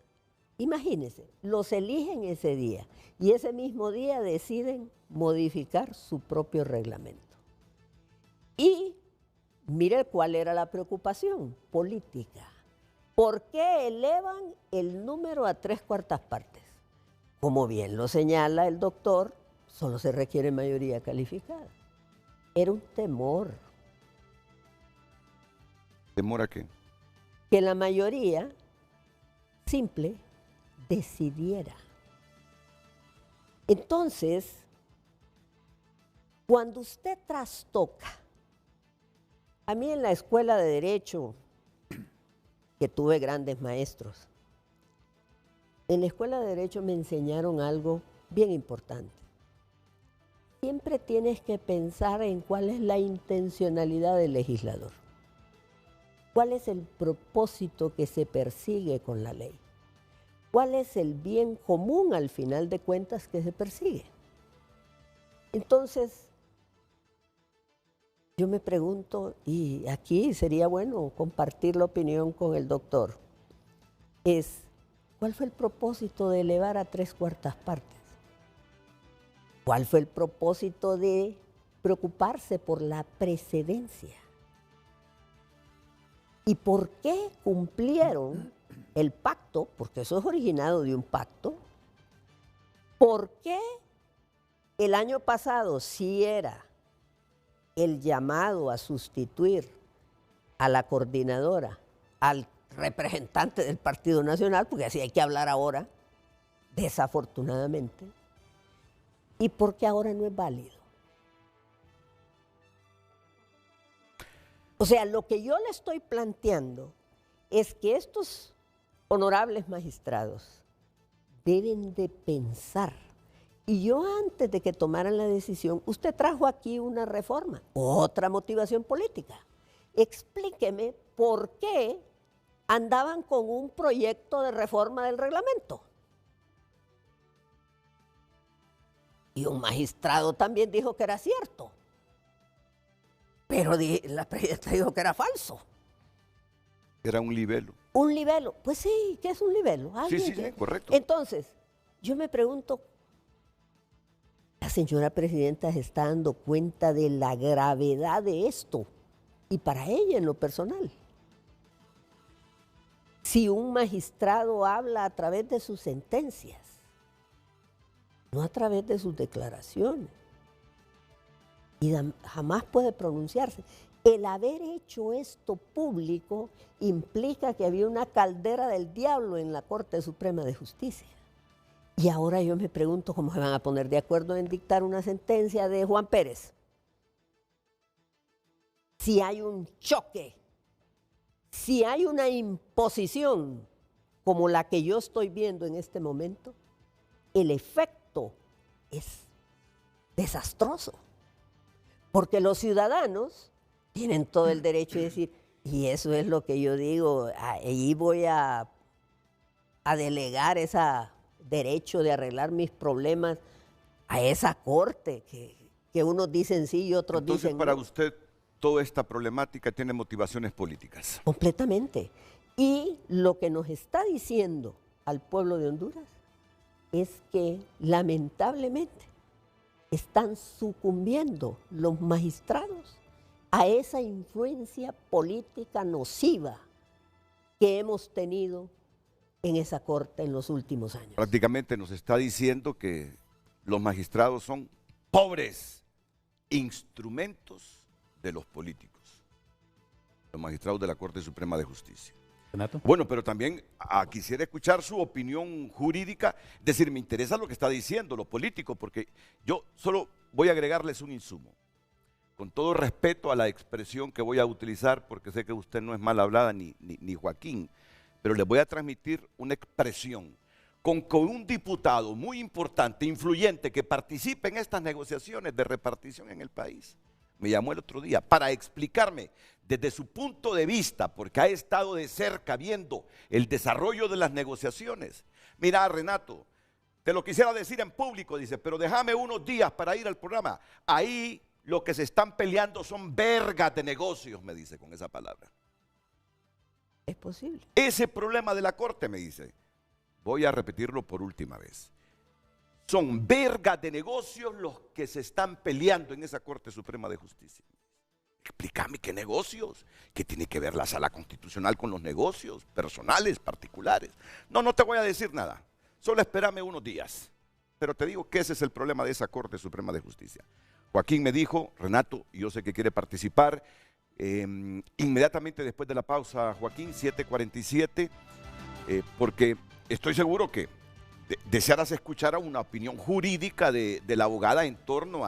imagínense, los eligen ese día y ese mismo día deciden modificar su propio reglamento. Y Mire cuál era la preocupación política. ¿Por qué elevan el número a 3/4 partes? Como bien lo señala el doctor, solo se requiere mayoría calificada. Era un temor. ¿Temor a qué? Que la mayoría simple decidiera. Entonces, cuando usted trastoca, a mí en la escuela de Derecho, que tuve grandes maestros, en la escuela de Derecho me enseñaron algo bien importante. Siempre tienes que pensar en cuál es la intencionalidad del legislador. ¿Cuál es el propósito que se persigue con la ley? ¿Cuál es el bien común al final de cuentas que se persigue? Entonces, yo me pregunto, y aquí sería bueno compartir la opinión con el doctor, ¿cuál fue el propósito de elevar a 3/4 partes? ¿Cuál fue el propósito de preocuparse por la precedencia? ¿Y por qué cumplieron el pacto? Porque eso es originado de un pacto. ¿Por qué el año pasado sí era el llamado a sustituir a la coordinadora, al representante del Partido Nacional, porque así hay que hablar ahora, desafortunadamente, y por qué ahora no es válido? O sea, lo que yo le estoy planteando es que estos honorables magistrados deben de pensar. Y yo antes de que tomaran la decisión, usted trajo aquí una reforma, otra motivación política. Explíqueme por qué andaban con un proyecto de reforma del reglamento. Y un magistrado también dijo que era cierto. Pero la presidenta dijo que era falso. Era un libelo. Un libelo. Pues sí, ¿qué es un libelo? Sí, correcto. Entonces, yo me pregunto, ¿la señora presidenta se está dando cuenta de la gravedad de esto? Y para ella en lo personal. Si un magistrado habla a través de sus sentencias, no a través de sus declaraciones, y jamás puede pronunciarse. El haber hecho esto público implica que había una caldera del diablo en la Corte Suprema de Justicia. Y ahora yo me pregunto cómo se van a poner de acuerdo en dictar una sentencia de Juan Pérez. Si hay un choque, si hay una imposición como la que yo estoy viendo en este momento, el efecto es desastroso. Porque los ciudadanos tienen todo el derecho de decir, y eso es lo que yo digo, ahí voy a delegar ese derecho de arreglar mis problemas a esa corte, que unos dicen sí y otros Entonces, dicen no. para usted, toda esta problemática tiene motivaciones políticas. Completamente. Y lo que nos está diciendo al pueblo de Honduras es que lamentablemente están sucumbiendo los magistrados a esa influencia política nociva que hemos tenido en esa corte en los últimos años. Prácticamente nos está diciendo que los magistrados son pobres instrumentos de los políticos, los magistrados de la Corte Suprema de Justicia. Renato. Bueno, pero también quisiera escuchar su opinión jurídica, es decir, me interesa lo que está diciendo lo político, porque yo solo voy a agregarles un insumo, con todo respeto a la expresión que voy a utilizar, porque sé que usted no es mal hablada ni Joaquín, pero les voy a transmitir una expresión. Con un diputado muy importante, influyente, que participe en estas negociaciones de repartición en el país, me llamó el otro día para explicarme desde su punto de vista, porque ha estado de cerca viendo el desarrollo de las negociaciones. Mira, Renato, te lo quisiera decir en público, dice, pero déjame unos días para ir al programa. Ahí lo que se están peleando son vergas de negocios, me dice con esa palabra. Es posible. Ese problema de la Corte, me dice, voy a repetirlo por última vez. Son vergas de negocios los que se están peleando en esa Corte Suprema de Justicia. explícame qué negocios, qué tiene que ver la sala constitucional con los negocios personales, particulares. No, no te voy a decir nada, solo espérame unos días. Pero te digo que ese es el problema de esa Corte Suprema de Justicia. Joaquín me dijo, Renato, yo sé que quiere participar, inmediatamente después de la pausa, Joaquín, 7:47, porque estoy seguro que desearas escuchar una opinión jurídica de la abogada en torno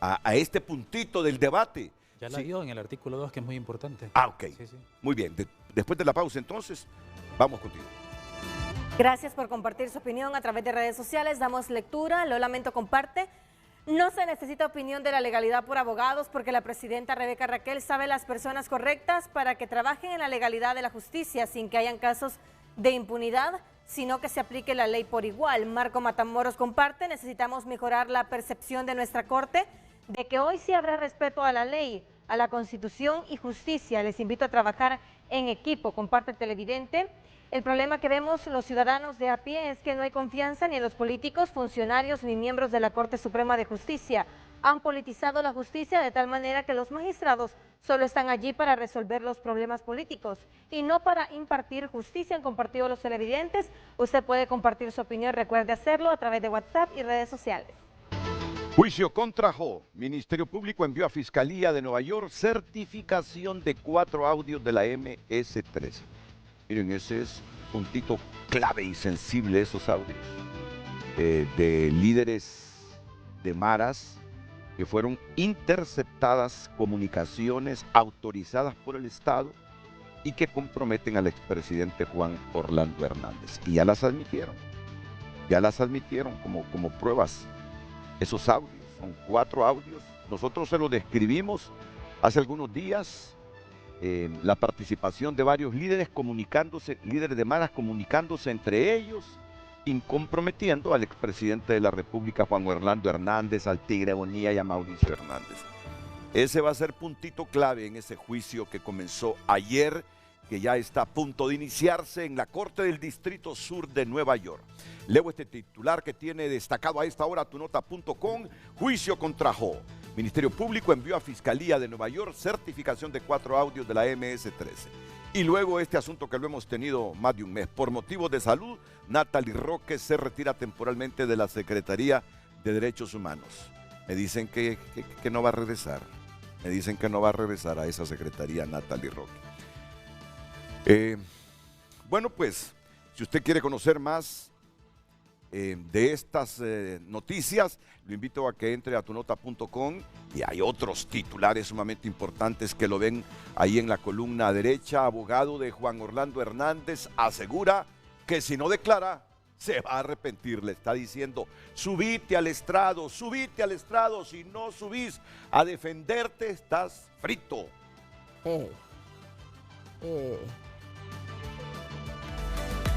a este puntito del debate. Ya la dio en el artículo 2, que es muy importante. Ah, ok. Sí, sí. Muy bien. Después de la pausa, entonces, vamos contigo. Gracias por compartir su opinión a través de redes sociales. Damos lectura. Lo lamento, comparte. No se necesita opinión de la legalidad por abogados porque la presidenta Rebeca Raquel sabe las personas correctas para que trabajen en la legalidad de la justicia sin que hayan casos de impunidad, sino que se aplique la ley por igual. Marco Matamoros comparte, necesitamos mejorar la percepción de nuestra Corte de que hoy sí habrá respeto a la ley, a la Constitución y justicia. Les invito a trabajar en equipo, comparte el televidente. El problema que vemos los ciudadanos de a pie es que no hay confianza ni en los políticos, funcionarios ni miembros de la Corte Suprema de Justicia. Han politizado la justicia de tal manera que los magistrados solo están allí para resolver los problemas políticos y no para impartir justicia. Han compartido los televidentes. Usted puede compartir su opinión, recuerde hacerlo a través de WhatsApp y redes sociales. Juicio contra Jo. Ministerio Público envió a Fiscalía de Nueva York certificación de 4 audios de la MS-13. Miren, ese es un puntito clave y sensible, esos audios de líderes de maras que fueron interceptadas comunicaciones autorizadas por el Estado y que comprometen al expresidente Juan Orlando Hernández. Y ya las admitieron como pruebas. Esos audios, son 4 audios. Nosotros se los describimos hace algunos días. La participación de varios líderes de maras comunicándose entre ellos, comprometiendo al expresidente de la República, Juan Orlando Hernández, al Tigre Bonilla y a Mauricio Hernández. Ese va a ser puntito clave en ese juicio que comenzó ayer, que ya está a punto de iniciarse en la Corte del Distrito Sur de Nueva York. Leo este titular que tiene destacado a esta hora tunota.com, juicio contra Jo. Ministerio Público envió a Fiscalía de Nueva York certificación de 4 audios de la MS-13. Y luego este asunto que lo hemos tenido más de un mes. Por motivos de salud, Natalie Roque se retira temporalmente de la Secretaría de Derechos Humanos. Me dicen que no va a regresar. Me dicen que no va a regresar a esa secretaría Natalie Roque. Bueno, pues, si usted quiere conocer más de estas noticias, lo invito a que entre a tunota.com y hay otros titulares sumamente importantes que lo ven ahí en la columna derecha. Abogado de Juan Orlando Hernández asegura que si no declara, se va a arrepentir. Le está diciendo, subite al estrado, si no subís a defenderte, estás frito.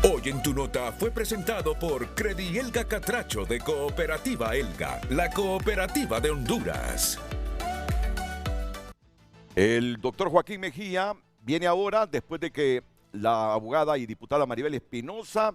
Hoy en Tu Nota fue presentado por Credi Elga Catracho de Cooperativa Elga, la cooperativa de Honduras. El doctor Joaquín Mejía viene ahora después de que la abogada y diputada Maribel Espinosa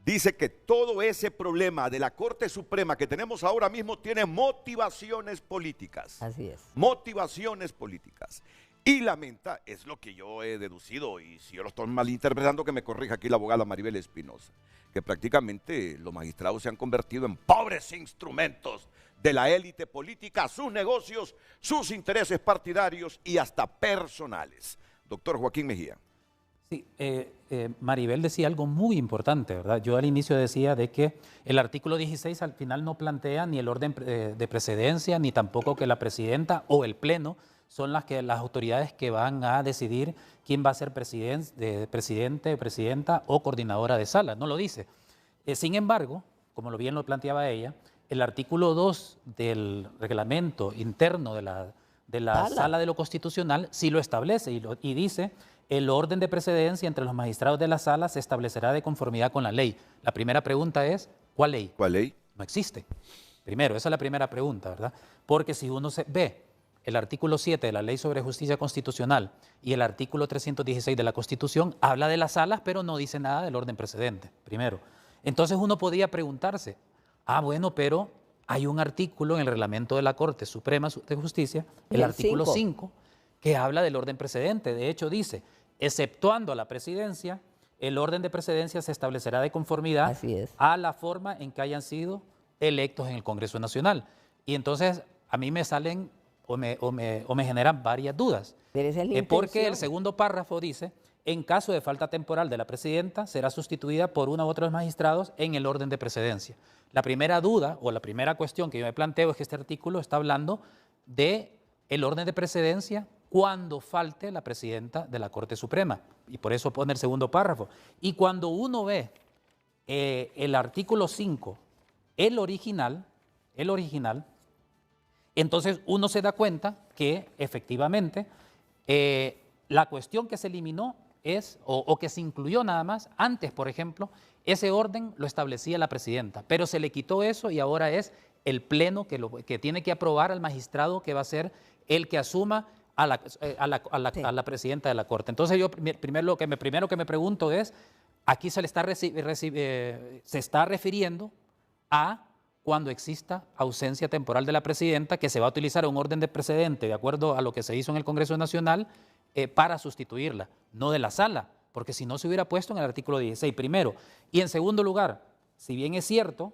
dice que todo ese problema de la Corte Suprema que tenemos ahora mismo tiene motivaciones políticas. Así es. Motivaciones políticas. Y lamenta, es lo que yo he deducido, y si yo lo estoy malinterpretando, que me corrija aquí la abogada Maribel Espinosa, que prácticamente los magistrados se han convertido en pobres instrumentos de la élite política, sus negocios, sus intereses partidarios y hasta personales. Doctor Joaquín Mejía. Sí, Maribel decía algo muy importante, ¿verdad? Yo al inicio decía de que el artículo 16 al final no plantea ni el orden de precedencia, ni tampoco que la presidenta o el pleno son las autoridades que van a decidir quién va a ser presidente, presidenta o coordinadora de sala. No lo dice. Sin embargo, como bien lo planteaba ella, el artículo 2 del reglamento interno de la sala de lo constitucional sí lo establece y dice: el orden de precedencia entre los magistrados de la sala se establecerá de conformidad con la ley. La primera pregunta es, ¿cuál ley? ¿Cuál ley? No existe. Primero, esa es la primera pregunta, ¿verdad? Porque si uno ve el artículo 7 de la Ley sobre Justicia Constitucional y el artículo 316 de la Constitución, habla de las salas, pero no dice nada del orden precedente, primero. Entonces uno podría preguntarse, bueno, pero hay un artículo en el reglamento de la Corte Suprema de Justicia, el artículo 5, que habla del orden precedente. De hecho, dice, exceptuando a la presidencia, el orden de precedencia se establecerá de conformidad a la forma en que hayan sido electos en el Congreso Nacional. Y entonces a mí me salen o me generan varias dudas. Pero esa es la porque el segundo párrafo dice, en caso de falta temporal de la presidenta, será sustituida por uno u otros magistrados en el orden de precedencia. La primera duda o la primera cuestión que yo me planteo es que este artículo está hablando de el orden de precedencia cuando falte la presidenta de la Corte Suprema, y por eso pone el segundo párrafo. Y cuando uno ve el artículo 5, el original, entonces uno se da cuenta que efectivamente la cuestión que se eliminó es, o que se incluyó nada más, antes, por ejemplo, ese orden lo establecía la presidenta, pero se le quitó eso y ahora es el pleno que tiene que aprobar al magistrado que va a ser el que asuma a la presidenta de la Corte. Entonces yo primero que me pregunto es, aquí se está refiriendo a cuando exista ausencia temporal de la presidenta, que se va a utilizar un orden de precedente de acuerdo a lo que se hizo en el Congreso Nacional para sustituirla, no de la sala, porque si no se hubiera puesto en el artículo 16 primero. Y en segundo lugar, si bien es cierto,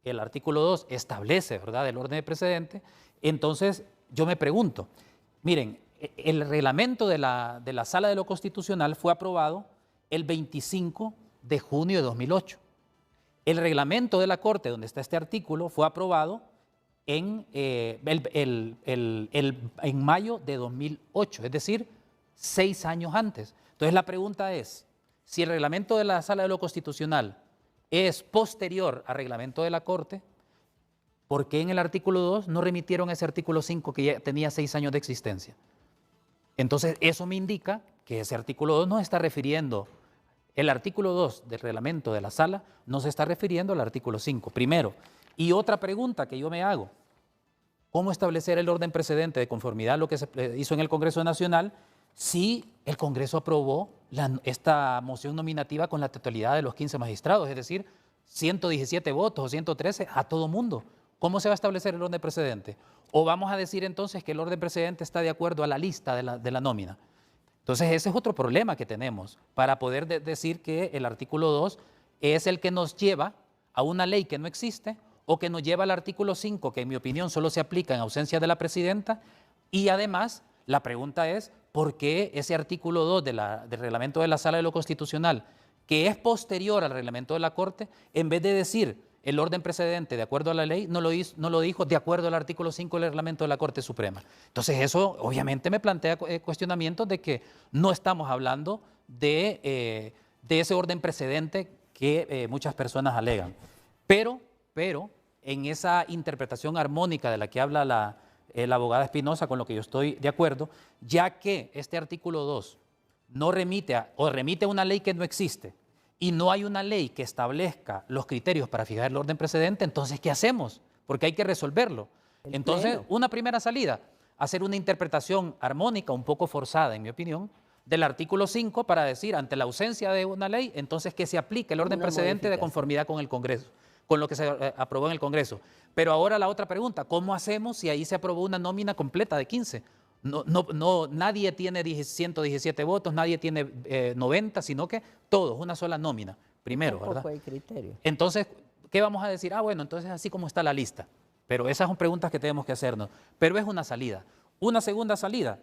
el artículo 2 establece, ¿verdad?, el orden de precedente, entonces yo me pregunto, miren, el reglamento de la Sala de lo Constitucional fue aprobado el 25 de junio de 2008. El reglamento de la Corte, donde está este artículo, fue aprobado en mayo de 2008, es decir, 6 años antes. Entonces la pregunta es, si el reglamento de la Sala de lo Constitucional es posterior al reglamento de la Corte, ¿por qué en el artículo 2 no remitieron ese artículo 5 que ya tenía 6 años de existencia? Entonces eso me indica que ese artículo 2 no se está refiriendo, el artículo 2 del reglamento de la Sala no se está refiriendo al artículo 5, primero. Y otra pregunta que yo me hago, ¿cómo establecer el orden precedente de conformidad a lo que se hizo en el Congreso Nacional si el Congreso aprobó esta moción nominativa con la totalidad de los 15 magistrados, es decir, 117 votos o 113 a todo mundo? ¿Cómo se va a establecer el orden precedente? ¿O vamos a decir entonces que el orden precedente está de acuerdo a la lista de la nómina? Entonces ese es otro problema que tenemos para poder decir que el artículo 2 es el que nos lleva a una ley que no existe o que nos lleva al artículo 5, que en mi opinión solo se aplica en ausencia de la presidenta. Y además la pregunta es, ¿por qué ese artículo 2 del reglamento de la Sala de lo Constitucional, que es posterior al reglamento de la Corte, en vez de decir el orden precedente de acuerdo a la ley, no lo dijo de acuerdo al artículo 5 del reglamento de la Corte Suprema? Entonces eso obviamente me plantea cuestionamientos de que no estamos hablando de ese orden precedente que muchas personas alegan. Pero en esa interpretación armónica de la que habla la abogada Espinosa, con lo que yo estoy de acuerdo, ya que este artículo 2 no remite a una ley que no existe, y no hay una ley que establezca los criterios para fijar el orden precedente, entonces, ¿qué hacemos? Porque hay que resolverlo. Entonces, una primera salida, hacer una interpretación armónica, un poco forzada, en mi opinión, del artículo 5 para decir, ante la ausencia de una ley, entonces que se aplique el orden precedente de conformidad con el Congreso, con lo que se aprobó en el Congreso. Pero ahora la otra pregunta, ¿cómo hacemos si ahí se aprobó una nómina completa de 15? Nadie tiene 117 votos, nadie tiene 90, sino que todos, una sola nómina, primero, ¿verdad? Hay criterio. Entonces, ¿qué vamos a decir? Bueno, entonces así como está la lista. Pero esas son preguntas que tenemos que hacernos. Pero es una salida. Una segunda salida,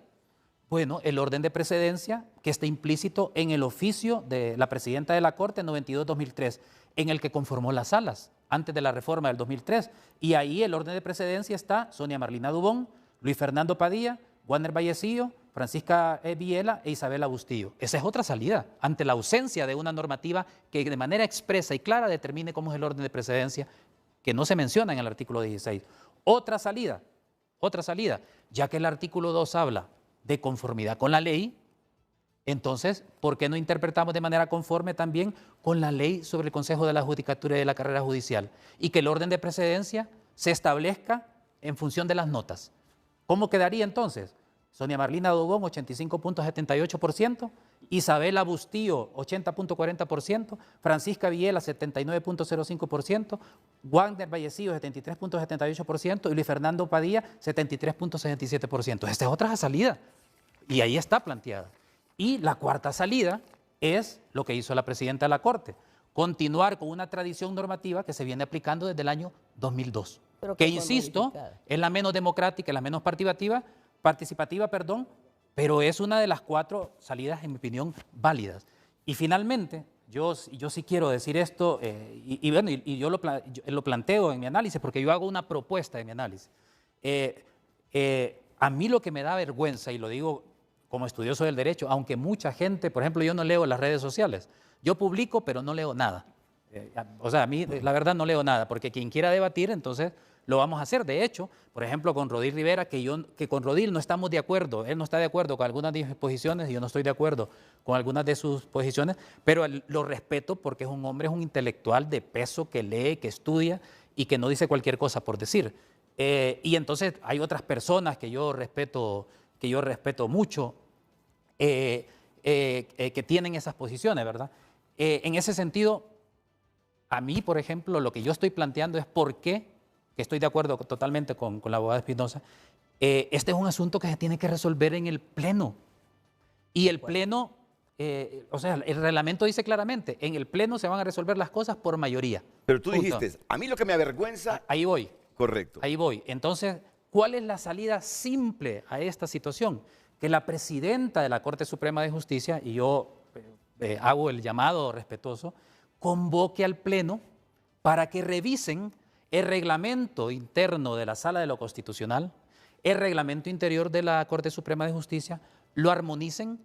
bueno, el orden de precedencia que está implícito en el oficio de la presidenta de la Corte 92-2003, en el que conformó las salas antes de la reforma del 2003. Y ahí el orden de precedencia está Sonia Marlina Dubón, Luis Fernando Padilla, Wagner Vallecillo, Francisca Viela e Isabela Bustillo. Esa es otra salida, ante la ausencia de una normativa que de manera expresa y clara determine cómo es el orden de precedencia, que no se menciona en el artículo 16. Otra salida, ya que el artículo 2 habla de conformidad con la ley, entonces, ¿por qué no interpretamos de manera conforme también con la ley sobre el Consejo de la Judicatura y de la Carrera Judicial? Y que el orden de precedencia se establezca en función de las notas. ¿Cómo quedaría entonces? Sonia Marlina Dubón, 85.78%, Isabela Bustillo, 80.40%, Francisca Viela, 79.05%, Wagner Vallecillo, 73.78% y Luis Fernando Padilla, 73.67%. Esta es otra salida. Y ahí está planteada. Y la cuarta salida es lo que hizo la presidenta de la Corte, continuar con una tradición normativa que se viene aplicando desde el año 2002, que insisto, es la menos democrática, es la menos participativa, pero es una de las 4 salidas, en mi opinión, válidas. Y finalmente, yo sí quiero decir esto, y yo lo planteo en mi análisis, porque yo hago una propuesta de mi análisis. A mí lo que me da vergüenza, y lo digo como estudioso del derecho, aunque mucha gente, por ejemplo, yo no leo las redes sociales, yo publico, pero no leo nada. O sea, a mí la verdad no leo nada, porque quien quiera debatir, entonces lo vamos a hacer. De hecho, por ejemplo, con Rodil Rivera, que con Rodil no estamos de acuerdo, él no está de acuerdo con algunas de mis posiciones y yo no estoy de acuerdo con algunas de sus posiciones, pero lo respeto porque es un hombre, es un intelectual de peso que lee, que estudia y que no dice cualquier cosa por decir. Y entonces hay otras personas que yo respeto mucho, que tienen esas posiciones, ¿verdad? En ese sentido, a mí, por ejemplo, lo que yo estoy planteando es por qué, que estoy de acuerdo totalmente con la abogada Espinosa, este es un asunto que se tiene que resolver en el Pleno. Y el Pleno, o sea, el reglamento dice claramente, en el Pleno se van a resolver las cosas por mayoría. Pero tú dijiste, a mí lo que me avergüenza... Ahí voy. Correcto. Ahí voy. Entonces, ¿cuál es la salida simple a esta situación? Que la presidenta de la Corte Suprema de Justicia, y yo hago el llamado respetuoso, convoque al Pleno para que revisen el reglamento interno de la Sala de lo Constitucional, el reglamento interior de la Corte Suprema de Justicia, lo armonicen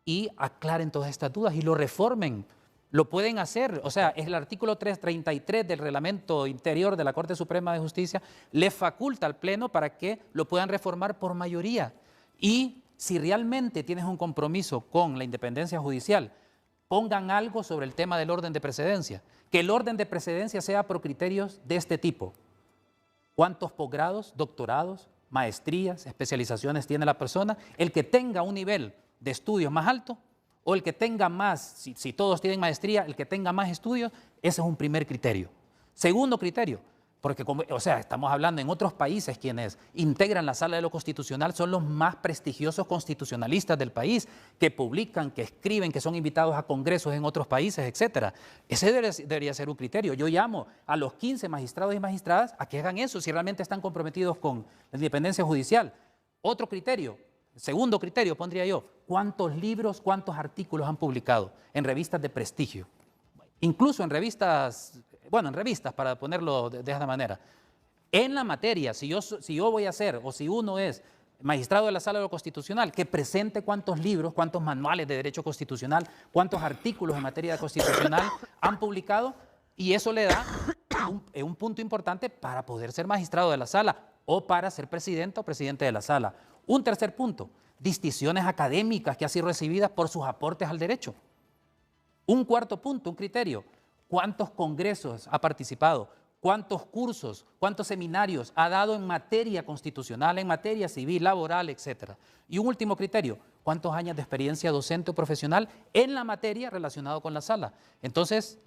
y aclaren todas estas dudas y lo reformen. Lo pueden hacer, o sea, es el artículo 333 del reglamento interior de la Corte Suprema de Justicia, le faculta al Pleno para que lo puedan reformar por mayoría. Y si realmente tienes un compromiso con la independencia judicial, pongan algo sobre el tema del orden de precedencia. Que el orden de precedencia sea por criterios de este tipo. ¿Cuántos posgrados, doctorados, maestrías, especializaciones tiene la persona? El que tenga un nivel de estudios más alto o el que tenga más, si todos tienen maestría, el que tenga más estudios, ese es un primer criterio. Segundo criterio, porque o sea, estamos hablando en otros países quienes integran la Sala de lo Constitucional son los más prestigiosos constitucionalistas del país, que publican, que escriben, que son invitados a congresos en otros países, etcétera. Ese debería ser un criterio. Yo llamo a los 15 magistrados y magistradas a que hagan eso si realmente están comprometidos con la independencia judicial. Otro criterio, segundo criterio pondría yo, ¿cuántos libros, cuántos artículos han publicado en revistas de prestigio? Incluso en revistas... Bueno, en revistas, para ponerlo de esta manera. En la materia, si yo voy a ser, o si uno es magistrado de la Sala de lo Constitucional, que presente cuántos libros, cuántos manuales de derecho constitucional, cuántos artículos en materia constitucional han publicado, y eso le da un punto importante para poder ser magistrado de la Sala o para ser presidente o presidente de la Sala. Un tercer punto, distinciones académicas que han sido recibidas por sus aportes al derecho. Un cuarto punto, un criterio, ¿cuántos congresos ha participado? ¿Cuántos cursos, cuántos seminarios ha dado en materia constitucional, en materia civil, laboral, etcétera? Y un último criterio, ¿cuántos años de experiencia docente o profesional en la materia relacionado con la Sala? Entonces,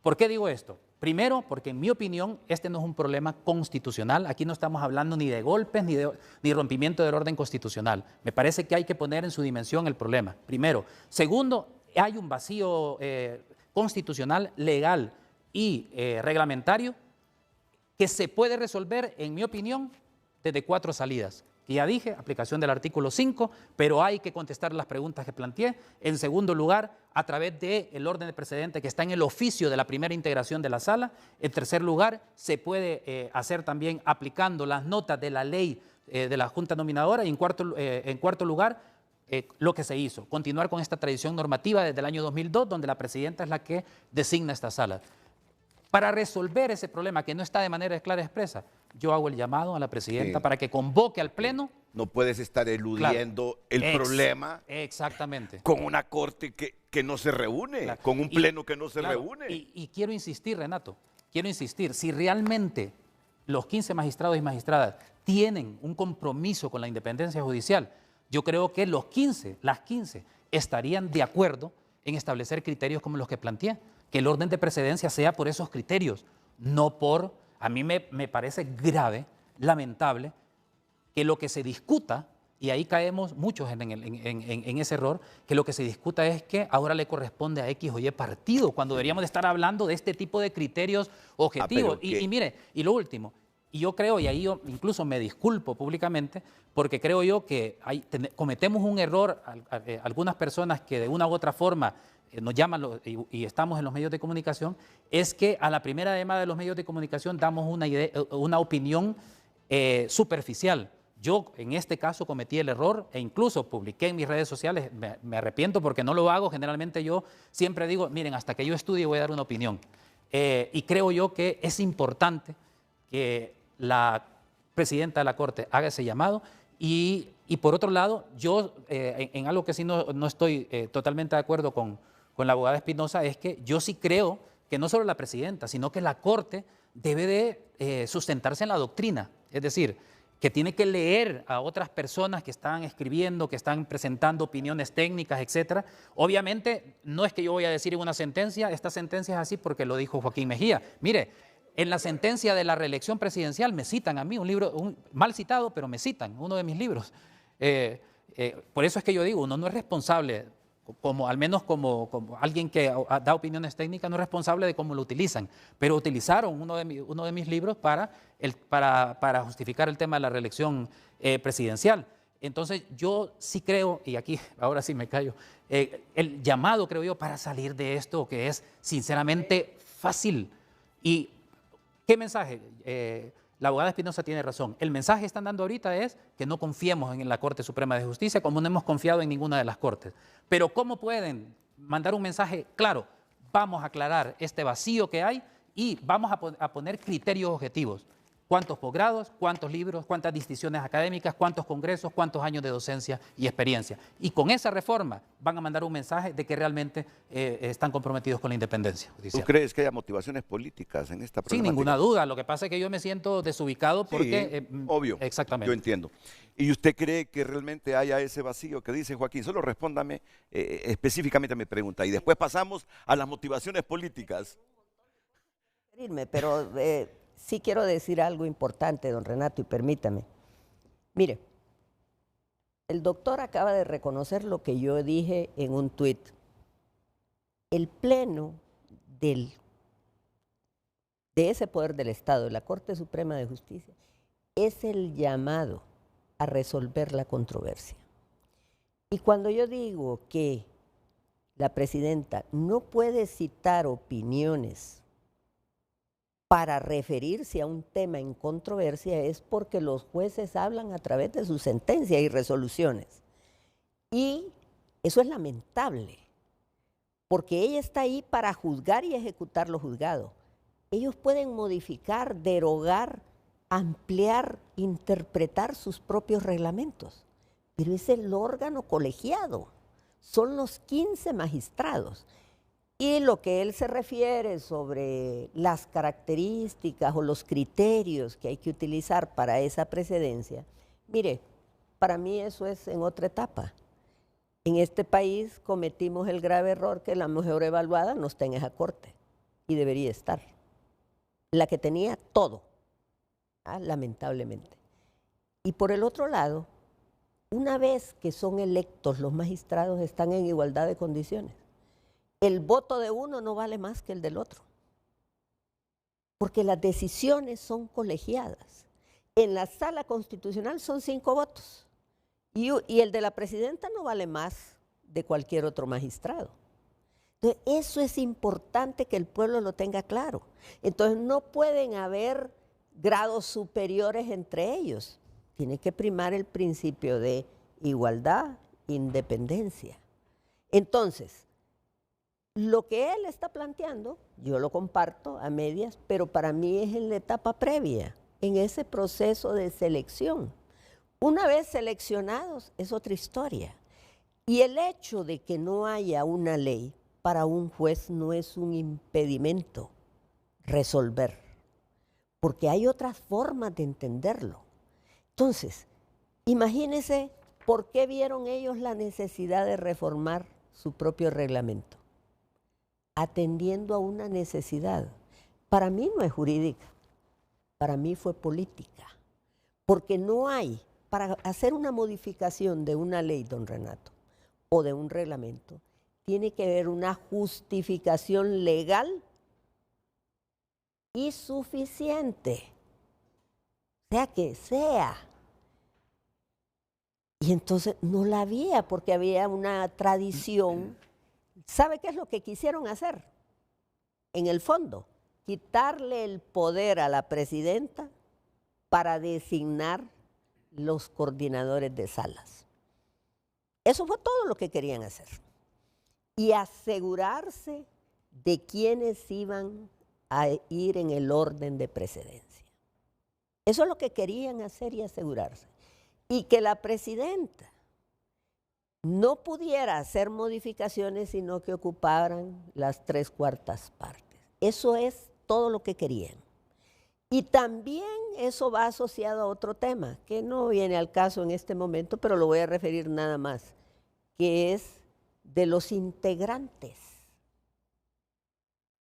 ¿por qué digo esto? Primero, porque en mi opinión, este no es un problema constitucional. Aquí no estamos hablando ni de golpes ni rompimiento del orden constitucional. Me parece que hay que poner en su dimensión el problema, primero. Segundo, hay un vacío constitucional, legal y reglamentario que se puede resolver, en mi opinión, desde 4 salidas. Que ya dije, aplicación del artículo 5, pero hay que contestar las preguntas que planteé. En segundo lugar, a través del orden de precedente que está en el oficio de la primera integración de la Sala. En tercer lugar, se puede hacer también aplicando las notas de la ley de la Junta Nominadora. Y en cuarto lugar, lo que se hizo, continuar con esta tradición normativa desde el año 2002, donde la presidenta es la que designa esta sala. Para resolver ese problema que no está de manera clara y expresa, yo hago el llamado a la presidenta para que convoque al Pleno. No puedes estar eludiendo el problema. Exactamente. Con una corte que no se reúne, con un Pleno que no se reúne. Y quiero insistir, Renato, si realmente los 15 magistrados y magistradas tienen un compromiso con la independencia judicial, yo creo que las 15 estarían de acuerdo en establecer criterios como los que planteé, que el orden de precedencia sea por esos criterios, no por, a mí me parece grave, lamentable, que lo que se discuta y ahí caemos muchos en ese error, que lo que se discuta es que ahora le corresponde a X o Y partido, cuando deberíamos de estar hablando de este tipo de criterios objetivos. Y mire, y lo último, y yo creo, y ahí yo incluso me disculpo públicamente, porque creo yo que cometemos un error, algunas personas que de una u otra forma nos llaman y estamos en los medios de comunicación, es que a la primera llamada de los medios de comunicación damos una opinión superficial. Yo en este caso cometí el error e incluso publiqué en mis redes sociales, me arrepiento porque no lo hago, generalmente yo siempre digo, miren, hasta que yo estudie voy a dar una opinión. Y creo yo que es importante que la presidenta de la Corte haga ese llamado y por otro lado, yo en algo que sí no estoy totalmente de acuerdo con la abogada Espinosa es que yo sí creo que no solo la presidenta, sino que la Corte debe de sustentarse en la doctrina, es decir, que tiene que leer a otras personas que están escribiendo, que están presentando opiniones técnicas, etcétera. Obviamente, no es que yo voy a decir en una sentencia, esta sentencia es así porque lo dijo Joaquín Mejía. Mire, en la sentencia de la reelección presidencial me citan a mí, un libro mal citado, pero me citan, uno de mis libros. Por eso es que yo digo, uno no es responsable, al menos como alguien que da opiniones técnicas, no es responsable de cómo lo utilizan, pero utilizaron uno de mis libros para justificar el tema de la reelección presidencial. Entonces yo sí creo, y aquí ahora sí me callo, el llamado creo yo para salir de esto que es sinceramente fácil. ¿Y qué mensaje? La abogada Espinosa tiene razón. El mensaje que están dando ahorita es que no confiemos en la Corte Suprema de Justicia como no hemos confiado en ninguna de las Cortes. Pero ¿cómo pueden mandar un mensaje claro? Vamos a aclarar este vacío que hay y vamos a poner criterios objetivos. ¿Cuántos posgrados? ¿Cuántos libros? ¿Cuántas distinciones académicas? ¿Cuántos congresos? ¿Cuántos años de docencia y experiencia? Y con esa reforma van a mandar un mensaje de que realmente están comprometidos con la independencia judicial. ¿Tú crees que haya motivaciones políticas en esta problemática? Sin ninguna duda. Lo que pasa es que yo me siento desubicado porque... Sí, obvio. Exactamente. Yo entiendo. ¿Y usted cree que realmente haya ese vacío que dice Joaquín? Solo respóndame específicamente a mi pregunta y después pasamos a las motivaciones políticas. Pero sí quiero decir algo importante, don Renato, y permítame. Mire, el doctor acaba de reconocer lo que yo dije en un tuit. El pleno de ese poder del Estado, de la Corte Suprema de Justicia, es el llamado a resolver la controversia. Y cuando yo digo que la presidenta no puede citar opiniones para referirse a un tema en controversia es porque los jueces hablan a través de sus sentencias y resoluciones. Y eso es lamentable, porque ella está ahí para juzgar y ejecutar lo juzgado. Ellos pueden modificar, derogar, ampliar, interpretar sus propios reglamentos, pero es el órgano colegiado, son los 15 magistrados. Y lo que él se refiere sobre las características o los criterios que hay que utilizar para esa precedencia, mire, para mí eso es en otra etapa. En este país cometimos el grave error que la mejor evaluada no está en esa corte y debería estar. La que tenía todo, lamentablemente. Y por el otro lado, una vez que son electos, los magistrados están en igualdad de condiciones. El voto de uno no vale más que el del otro, porque las decisiones son colegiadas. En la sala constitucional son 5 votos y el de la presidenta no vale más de cualquier otro magistrado. Entonces, eso es importante que el pueblo lo tenga claro. Entonces, no pueden haber grados superiores entre ellos. Tiene que primar el principio de igualdad, independencia. Entonces, lo que él está planteando, yo lo comparto a medias, pero para mí es en la etapa previa, en ese proceso de selección. Una vez seleccionados es otra historia. Y el hecho de que no haya una ley para un juez no es un impedimento resolver, porque hay otras formas de entenderlo. Entonces, imagínense por qué vieron ellos la necesidad de reformar su propio reglamento. Atendiendo a una necesidad. Para mí no es jurídica, para mí fue política, porque no hay para hacer una modificación de una ley, don Renato, o de un reglamento, tiene que haber una justificación legal y suficiente. Sea que sea. Y entonces no la había porque había una tradición. ¿Sabe qué es lo que quisieron hacer? En el fondo, quitarle el poder a la presidenta para designar los coordinadores de salas. Eso fue todo lo que querían hacer. Y asegurarse de quiénes iban a ir en el orden de precedencia. Eso es lo que querían hacer y asegurarse. Y que la presidenta no pudiera hacer modificaciones sino que ocuparan las 3/4 partes. Eso es todo lo que querían. Y también eso va asociado a otro tema, que no viene al caso en este momento, pero lo voy a referir nada más, que es de los integrantes,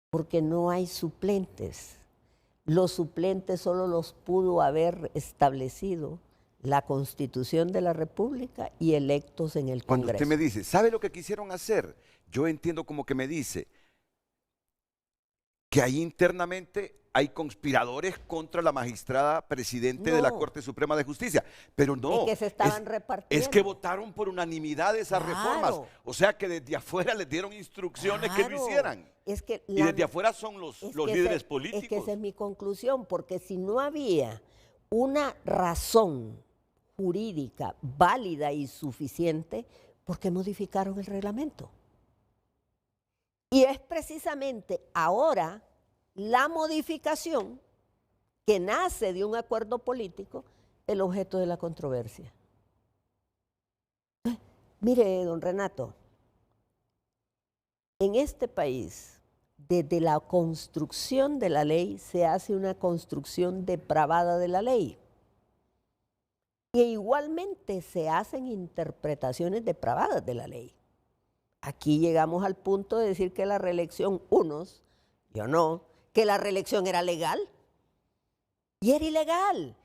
porque no hay suplentes. Los suplentes solo los pudo haber establecido la Constitución de la República y electos en el Congreso. Cuando usted me dice, ¿sabe lo que quisieron hacer? Yo entiendo como que me dice que ahí internamente hay conspiradores contra la magistrada presidente de la Corte Suprema de Justicia, pero no. Es que se estaban repartiendo. Es que votaron por unanimidad esas reformas, o sea que desde afuera les dieron instrucciones que lo hicieran. Es que y desde afuera son los líderes políticos. Es que esa es mi conclusión, porque si no había una razón jurídica válida y suficiente, ¿por qué modificaron el reglamento? Y es precisamente ahora la modificación que nace de un acuerdo político el objeto de la controversia. Mire, don Renato, en este país, desde la construcción de la ley, se hace una construcción depravada de la ley. Y igualmente se hacen interpretaciones depravadas de la ley. Aquí llegamos al punto de decir que la reelección, unos, yo no, que la reelección era legal. Y era ilegal.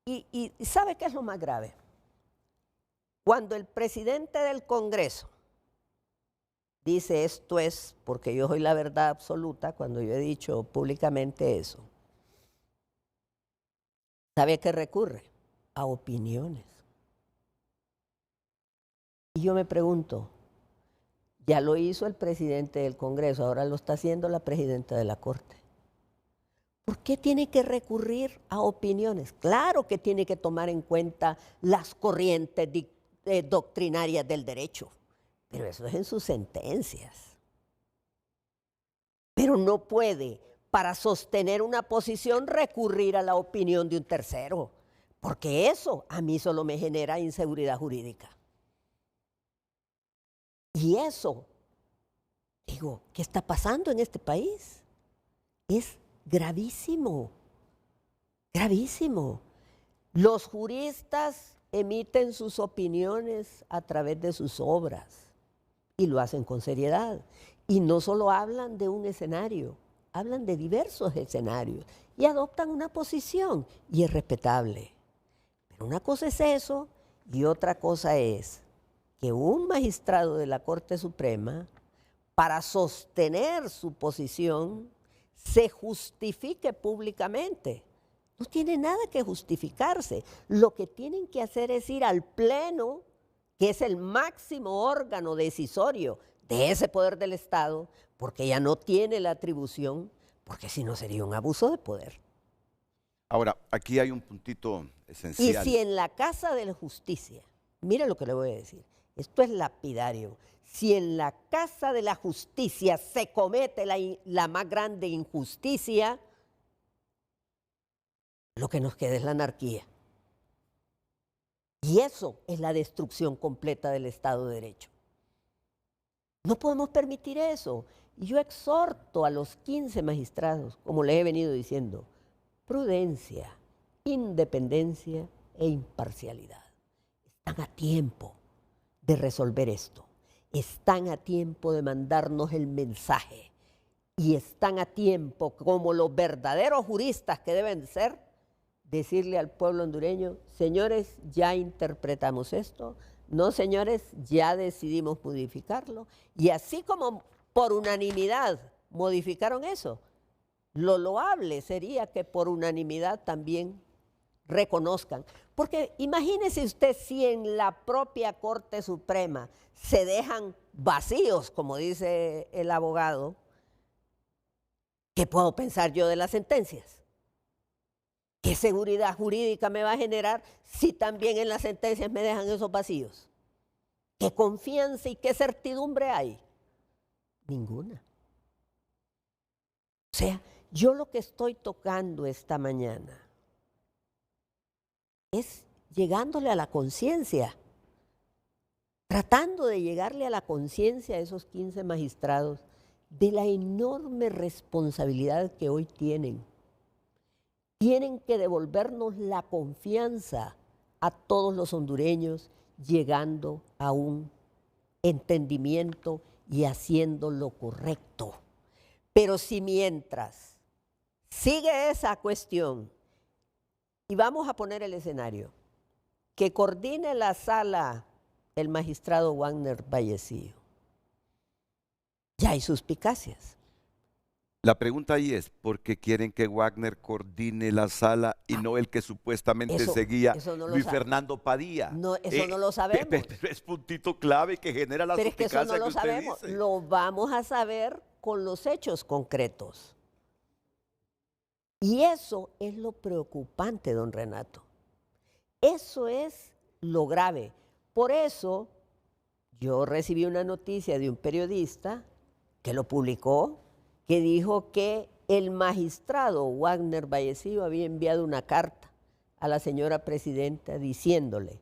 Y ¿sabe qué es lo más grave? Cuando el presidente del Congreso dice esto es porque yo soy la verdad absoluta, cuando yo he dicho públicamente eso, ¿sabe a qué recurre? A opiniones. Y yo me pregunto, ya lo hizo el presidente del Congreso, ahora lo está haciendo la presidenta de la Corte. ¿Por qué tiene que recurrir a opiniones? Claro que tiene que tomar en cuenta las corrientes doctrinarias del derecho, pero eso es en sus sentencias. Pero no puede, para sostener una posición, recurrir a la opinión de un tercero, porque eso a mí solo me genera inseguridad jurídica. Y eso, digo, ¿qué está pasando en este país? Es gravísimo, gravísimo. Los juristas emiten sus opiniones a través de sus obras y lo hacen con seriedad. Y no solo hablan de un escenario, hablan de diversos escenarios y adoptan una posición y es respetable. Pero una cosa es eso y otra cosa es que un magistrado de la Corte Suprema, para sostener su posición, se justifique públicamente. No tiene nada que justificarse. Lo que tienen que hacer es ir al Pleno, que es el máximo órgano decisorio de ese poder del Estado, porque ya no tiene la atribución, porque si no sería un abuso de poder. Ahora, aquí hay un puntito esencial. Y si en la Casa de la Justicia, mire lo que le voy a decir, esto es lapidario, si en la Casa de la Justicia se comete la más grande injusticia, lo que nos queda es la anarquía. Y eso es la destrucción completa del Estado de Derecho. No podemos permitir eso. Y yo exhorto a los 15 magistrados, como les he venido diciendo, prudencia, independencia e imparcialidad. Están a tiempo de resolver esto. Están a tiempo de mandarnos el mensaje. Y están a tiempo, como los verdaderos juristas que deben ser, decirle al pueblo hondureño, señores, ya interpretamos esto, no señores, ya decidimos modificarlo, y así como por unanimidad modificaron eso, lo loable sería que por unanimidad también reconozcan. Porque imagínese usted si en la propia Corte Suprema se dejan vacíos, como dice el abogado, ¿qué puedo pensar yo de las sentencias? ¿Qué seguridad jurídica me va a generar si también en las sentencias me dejan esos vacíos? ¿Qué confianza y qué certidumbre hay? Ninguna. O sea, yo lo que estoy tocando esta mañana es llegándole a la conciencia, tratando de llegarle a la conciencia a esos 15 magistrados de la enorme responsabilidad que hoy tienen. Tienen que devolvernos la confianza a todos los hondureños, llegando a un entendimiento y haciendo lo correcto. Pero si mientras sigue esa cuestión, y vamos a poner el escenario, que coordine la sala el magistrado Wagner Vallecillo, ya hay suspicacias. La pregunta ahí es, ¿por qué quieren que Wagner coordine la sala y no el que supuestamente seguía Luis Fernando Padilla? No, eso no lo sabemos. Es puntito clave que genera la suspicacia que eso no lo sabemos. Dice. Lo vamos a saber con los hechos concretos. Y eso es lo preocupante, don Renato. Eso es lo grave. Por eso yo recibí una noticia de un periodista que lo publicó, que dijo que el magistrado Wagner Vallecillo había enviado una carta a la señora presidenta diciéndole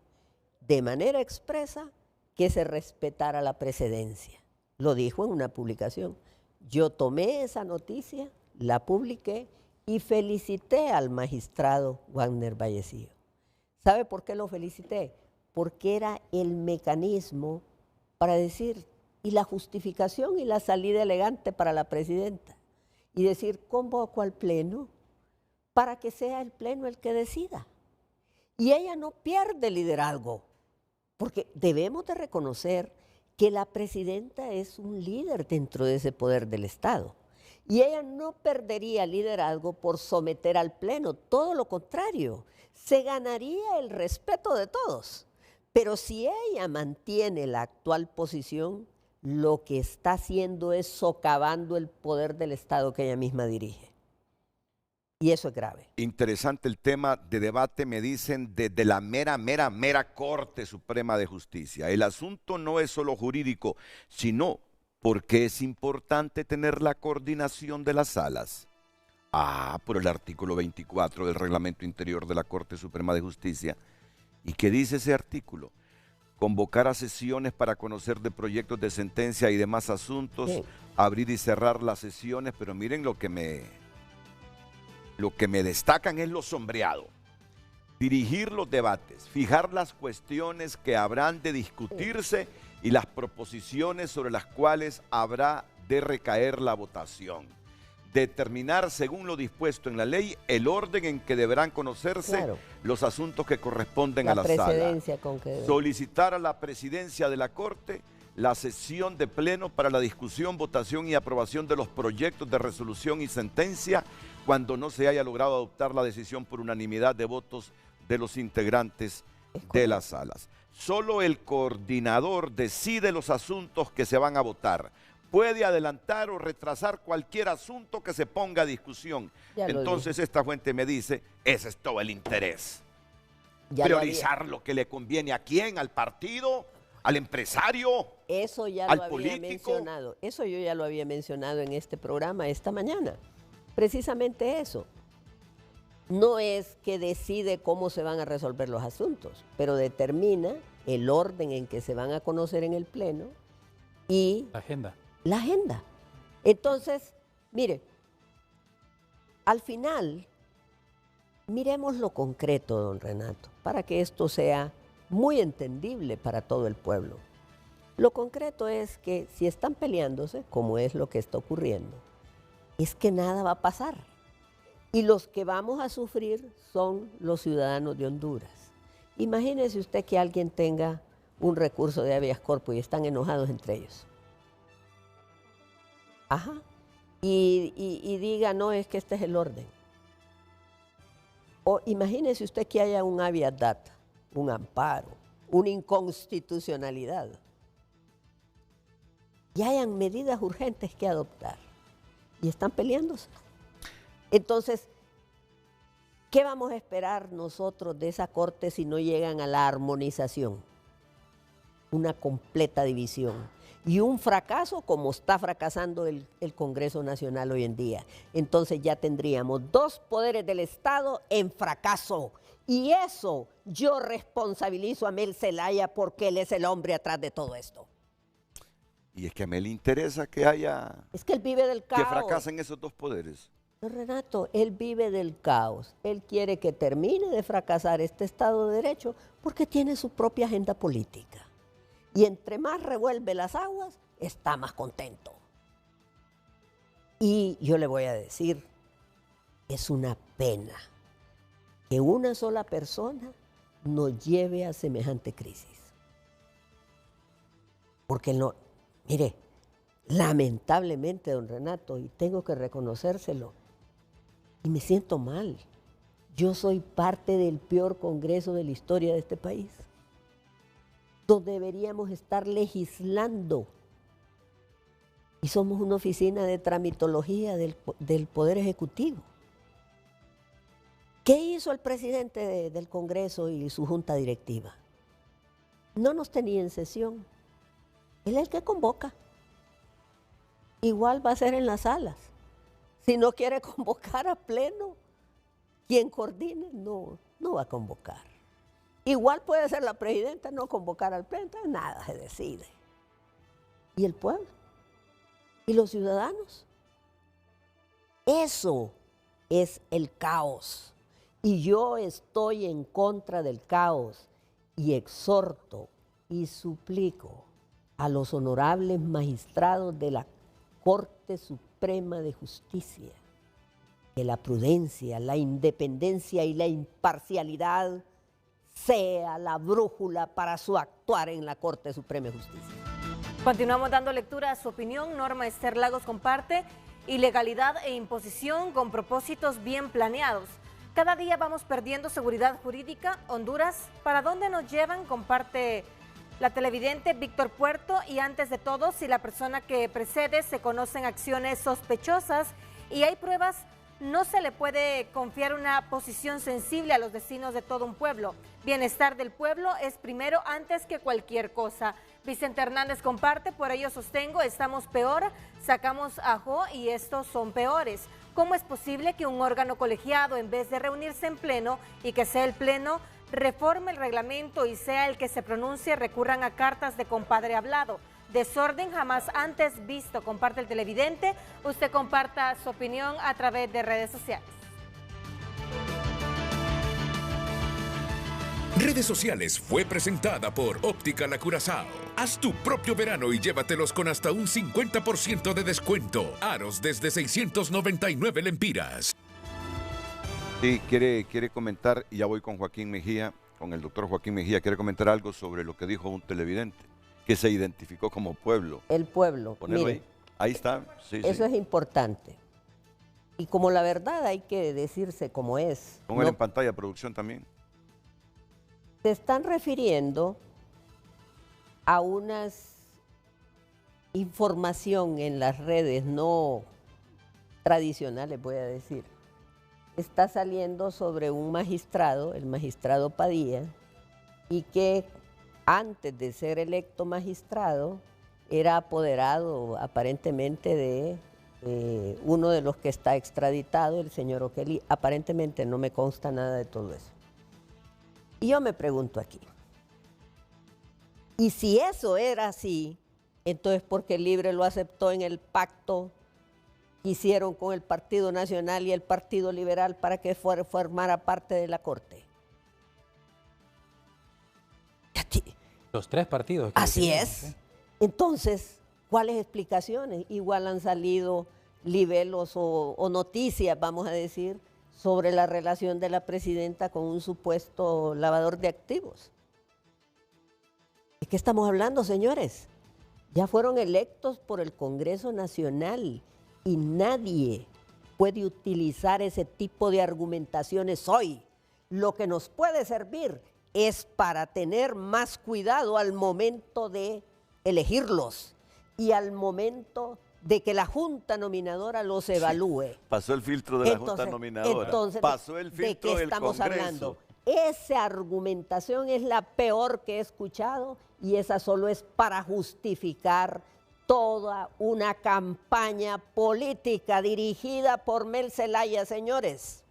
de manera expresa que se respetara la precedencia. Lo dijo en una publicación. Yo tomé esa noticia, la publiqué y felicité al magistrado Wagner Vallecillo. ¿Sabe por qué lo felicité? Porque era el mecanismo para decir, y la justificación y la salida elegante para la presidenta, y decir, convoco al pleno para que sea el pleno el que decida. Y ella no pierde liderazgo, porque debemos de reconocer que la presidenta es un líder dentro de ese poder del Estado. Y ella no perdería liderazgo por someter al pleno, todo lo contrario, se ganaría el respeto de todos. Pero si ella mantiene la actual posición, lo que está haciendo es socavando el poder del Estado que ella misma dirige. Y eso es grave. Interesante el tema de debate, me dicen, de la mera Corte Suprema de Justicia. El asunto no es solo jurídico, sino porque es importante tener la coordinación de las salas. Por el artículo 24 del Reglamento Interior de la Corte Suprema de Justicia. ¿Y qué dice ese artículo? Convocar a sesiones para conocer de proyectos de sentencia y demás asuntos, sí. Abrir y cerrar las sesiones, pero miren lo que me destacan es lo sombreado. Dirigir los debates, fijar las cuestiones que habrán de discutirse y las proposiciones sobre las cuales habrá de recaer la votación. Determinar, según lo dispuesto en la ley, el orden en que deberán conocerse los asuntos que corresponden a la sala. Solicitar a la presidencia de la Corte la sesión de pleno para la discusión, votación y aprobación de los proyectos de resolución y sentencia cuando no se haya logrado adoptar la decisión por unanimidad de votos de los integrantes de las salas. Solo el coordinador decide los asuntos que se van a votar. Puede adelantar o retrasar cualquier asunto que se ponga a discusión. Entonces esta fuente me dice, ese es todo el interés. Priorizar lo que le conviene a quién, al partido, al empresario, eso ya al lo político. Había mencionado. Eso yo ya lo había mencionado en este programa esta mañana. Precisamente eso. No es que decide cómo se van a resolver los asuntos, pero determina el orden en que se van a conocer en el Pleno y la agenda. Entonces, mire, al final, miremos lo concreto, don Renato, para que esto sea muy entendible para todo el pueblo. Lo concreto es que si están peleándose, como es lo que está ocurriendo, es que nada va a pasar. Y los que vamos a sufrir son los ciudadanos de Honduras. Imagínese usted que alguien tenga un recurso de habeas corpus y están enojados entre ellos. Ajá. Y diga, no, es que este es el orden. O imagínese usted que haya un habeas data, un amparo, una inconstitucionalidad. Y hayan medidas urgentes que adoptar. Y están peleándose. Entonces, ¿qué vamos a esperar nosotros de esa corte si no llegan a la armonización? Una completa división. Y un fracaso como está fracasando el Congreso Nacional hoy en día. Entonces ya tendríamos 2 poderes del Estado en fracaso. Y eso yo responsabilizo a Mel Zelaya porque él es el hombre atrás de todo esto. Y es que a Mel le interesa que haya... Es que él vive del caos. Que fracasen esos 2 poderes. Renato, él vive del caos. Él quiere que termine de fracasar este Estado de Derecho porque tiene su propia agenda política. Y entre más revuelve las aguas, está más contento. Y yo le voy a decir, es una pena que una sola persona nos lleve a semejante crisis. Porque no, mire, lamentablemente, don Renato, y tengo que reconocérselo, y me siento mal, yo soy parte del peor Congreso de la historia de este país, donde deberíamos estar legislando. Y somos una oficina de tramitología del Poder Ejecutivo. ¿Qué hizo el presidente del Congreso y su junta directiva? No nos tenía en sesión. Él es el que convoca. Igual va a ser en las salas. Si no quiere convocar a pleno, quien coordine no va a convocar. Igual puede ser la presidenta no convocar al pleno, entonces nada se decide. ¿Y el pueblo? ¿Y los ciudadanos? Eso es el caos. Y yo estoy en contra del caos y exhorto y suplico a los honorables magistrados de la Corte Suprema de Justicia que la prudencia, la independencia y la imparcialidad sea la brújula para su actuar en la Corte Suprema de Justicia. Continuamos dando lectura a su opinión. Norma Esther Lagos comparte: ilegalidad e imposición con propósitos bien planeados. Cada día vamos perdiendo seguridad jurídica. Honduras, ¿para dónde nos llevan? Comparte la televidente Víctor Puerto. Y antes de todo, si la persona que precede se conocen acciones sospechosas y hay pruebas, no se le puede confiar una posición sensible a los destinos de todo un pueblo. Bienestar del pueblo es primero antes que cualquier cosa. Vicente Hernández comparte: por ello sostengo, estamos peor, sacamos ajo y estos son peores. ¿Cómo es posible que un órgano colegiado, en vez de reunirse en pleno y que sea el pleno, reforme el reglamento y sea el que se pronuncie, recurran a cartas de compadre hablado? Desorden jamás antes visto. Comparte el televidente. Usted comparta su opinión a través de redes sociales. Redes Sociales fue presentada por Óptica La Curazao. Haz tu propio verano y llévatelos con hasta un 50% de descuento. Aros desde 699 lempiras. Sí, quiere comentar, y ya voy con Joaquín Mejía, con el doctor Joaquín Mejía, quiere comentar algo sobre lo que dijo un televidente, que se identificó como pueblo. El pueblo, ponerlo mire, ahí está. Sí, eso sí. es importante. Y como la verdad hay que decirse como es. Póngale en pantalla, producción también. Se están refiriendo a una información en las redes no tradicionales, voy a decir. Está saliendo sobre un magistrado, el magistrado Padilla, y que antes de ser electo magistrado era apoderado aparentemente de uno de los que está extraditado, el señor O'Kelly. Aparentemente no me consta nada de todo eso. Y yo me pregunto aquí, y si eso era así, entonces ¿por qué Libre lo aceptó en el pacto que hicieron con el Partido Nacional y el Partido Liberal para que formara parte de la Corte? Los 3 partidos. Así es. Entonces, ¿cuáles explicaciones? Igual han salido libelos o noticias, vamos a decir, sobre la relación de la presidenta con un supuesto lavador de activos. ¿De qué estamos hablando, señores? Ya fueron electos por el Congreso Nacional y nadie puede utilizar ese tipo de argumentaciones hoy. Lo que nos puede servir es para tener más cuidado al momento de elegirlos y al momento de que la Junta Nominadora los evalúe. Pasó el filtro de la Junta Nominadora. Pasó el filtro del estamos Congreso. Hablando? Esa argumentación es la peor que he escuchado y esa solo es para justificar toda una campaña política dirigida por Mel Zelaya, señores.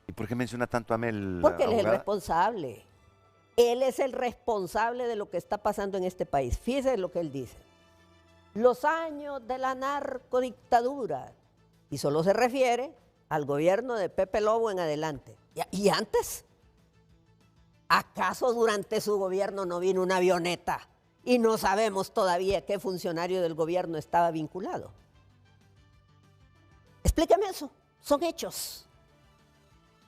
¿Y por qué menciona tanto a Mel? Porque él es el responsable. Él es el responsable de lo que está pasando en este país. Fíjese lo que él dice. Los años de la narcodictadura, y solo se refiere al gobierno de Pepe Lobo en adelante. ¿Y antes? ¿Acaso durante su gobierno no vino una avioneta y no sabemos todavía qué funcionario del gobierno estaba vinculado? Explícame eso, son hechos.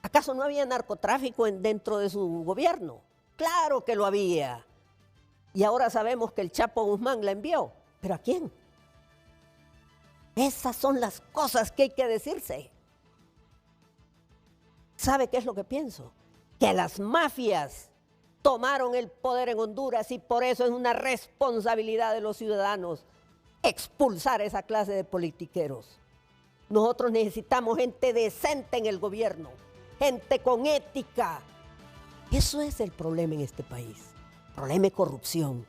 ¿Acaso no había narcotráfico dentro de su gobierno? Claro que lo había. Y ahora sabemos que el Chapo Guzmán la envió. ¿Pero a quién? Esas son las cosas que hay que decirse. ¿Sabe qué es lo que pienso? Que las mafias tomaron el poder en Honduras y por eso es una responsabilidad de los ciudadanos expulsar esa clase de politiqueros. Nosotros necesitamos gente decente en el gobierno, gente con ética. Eso es el problema en este país, problema de corrupción.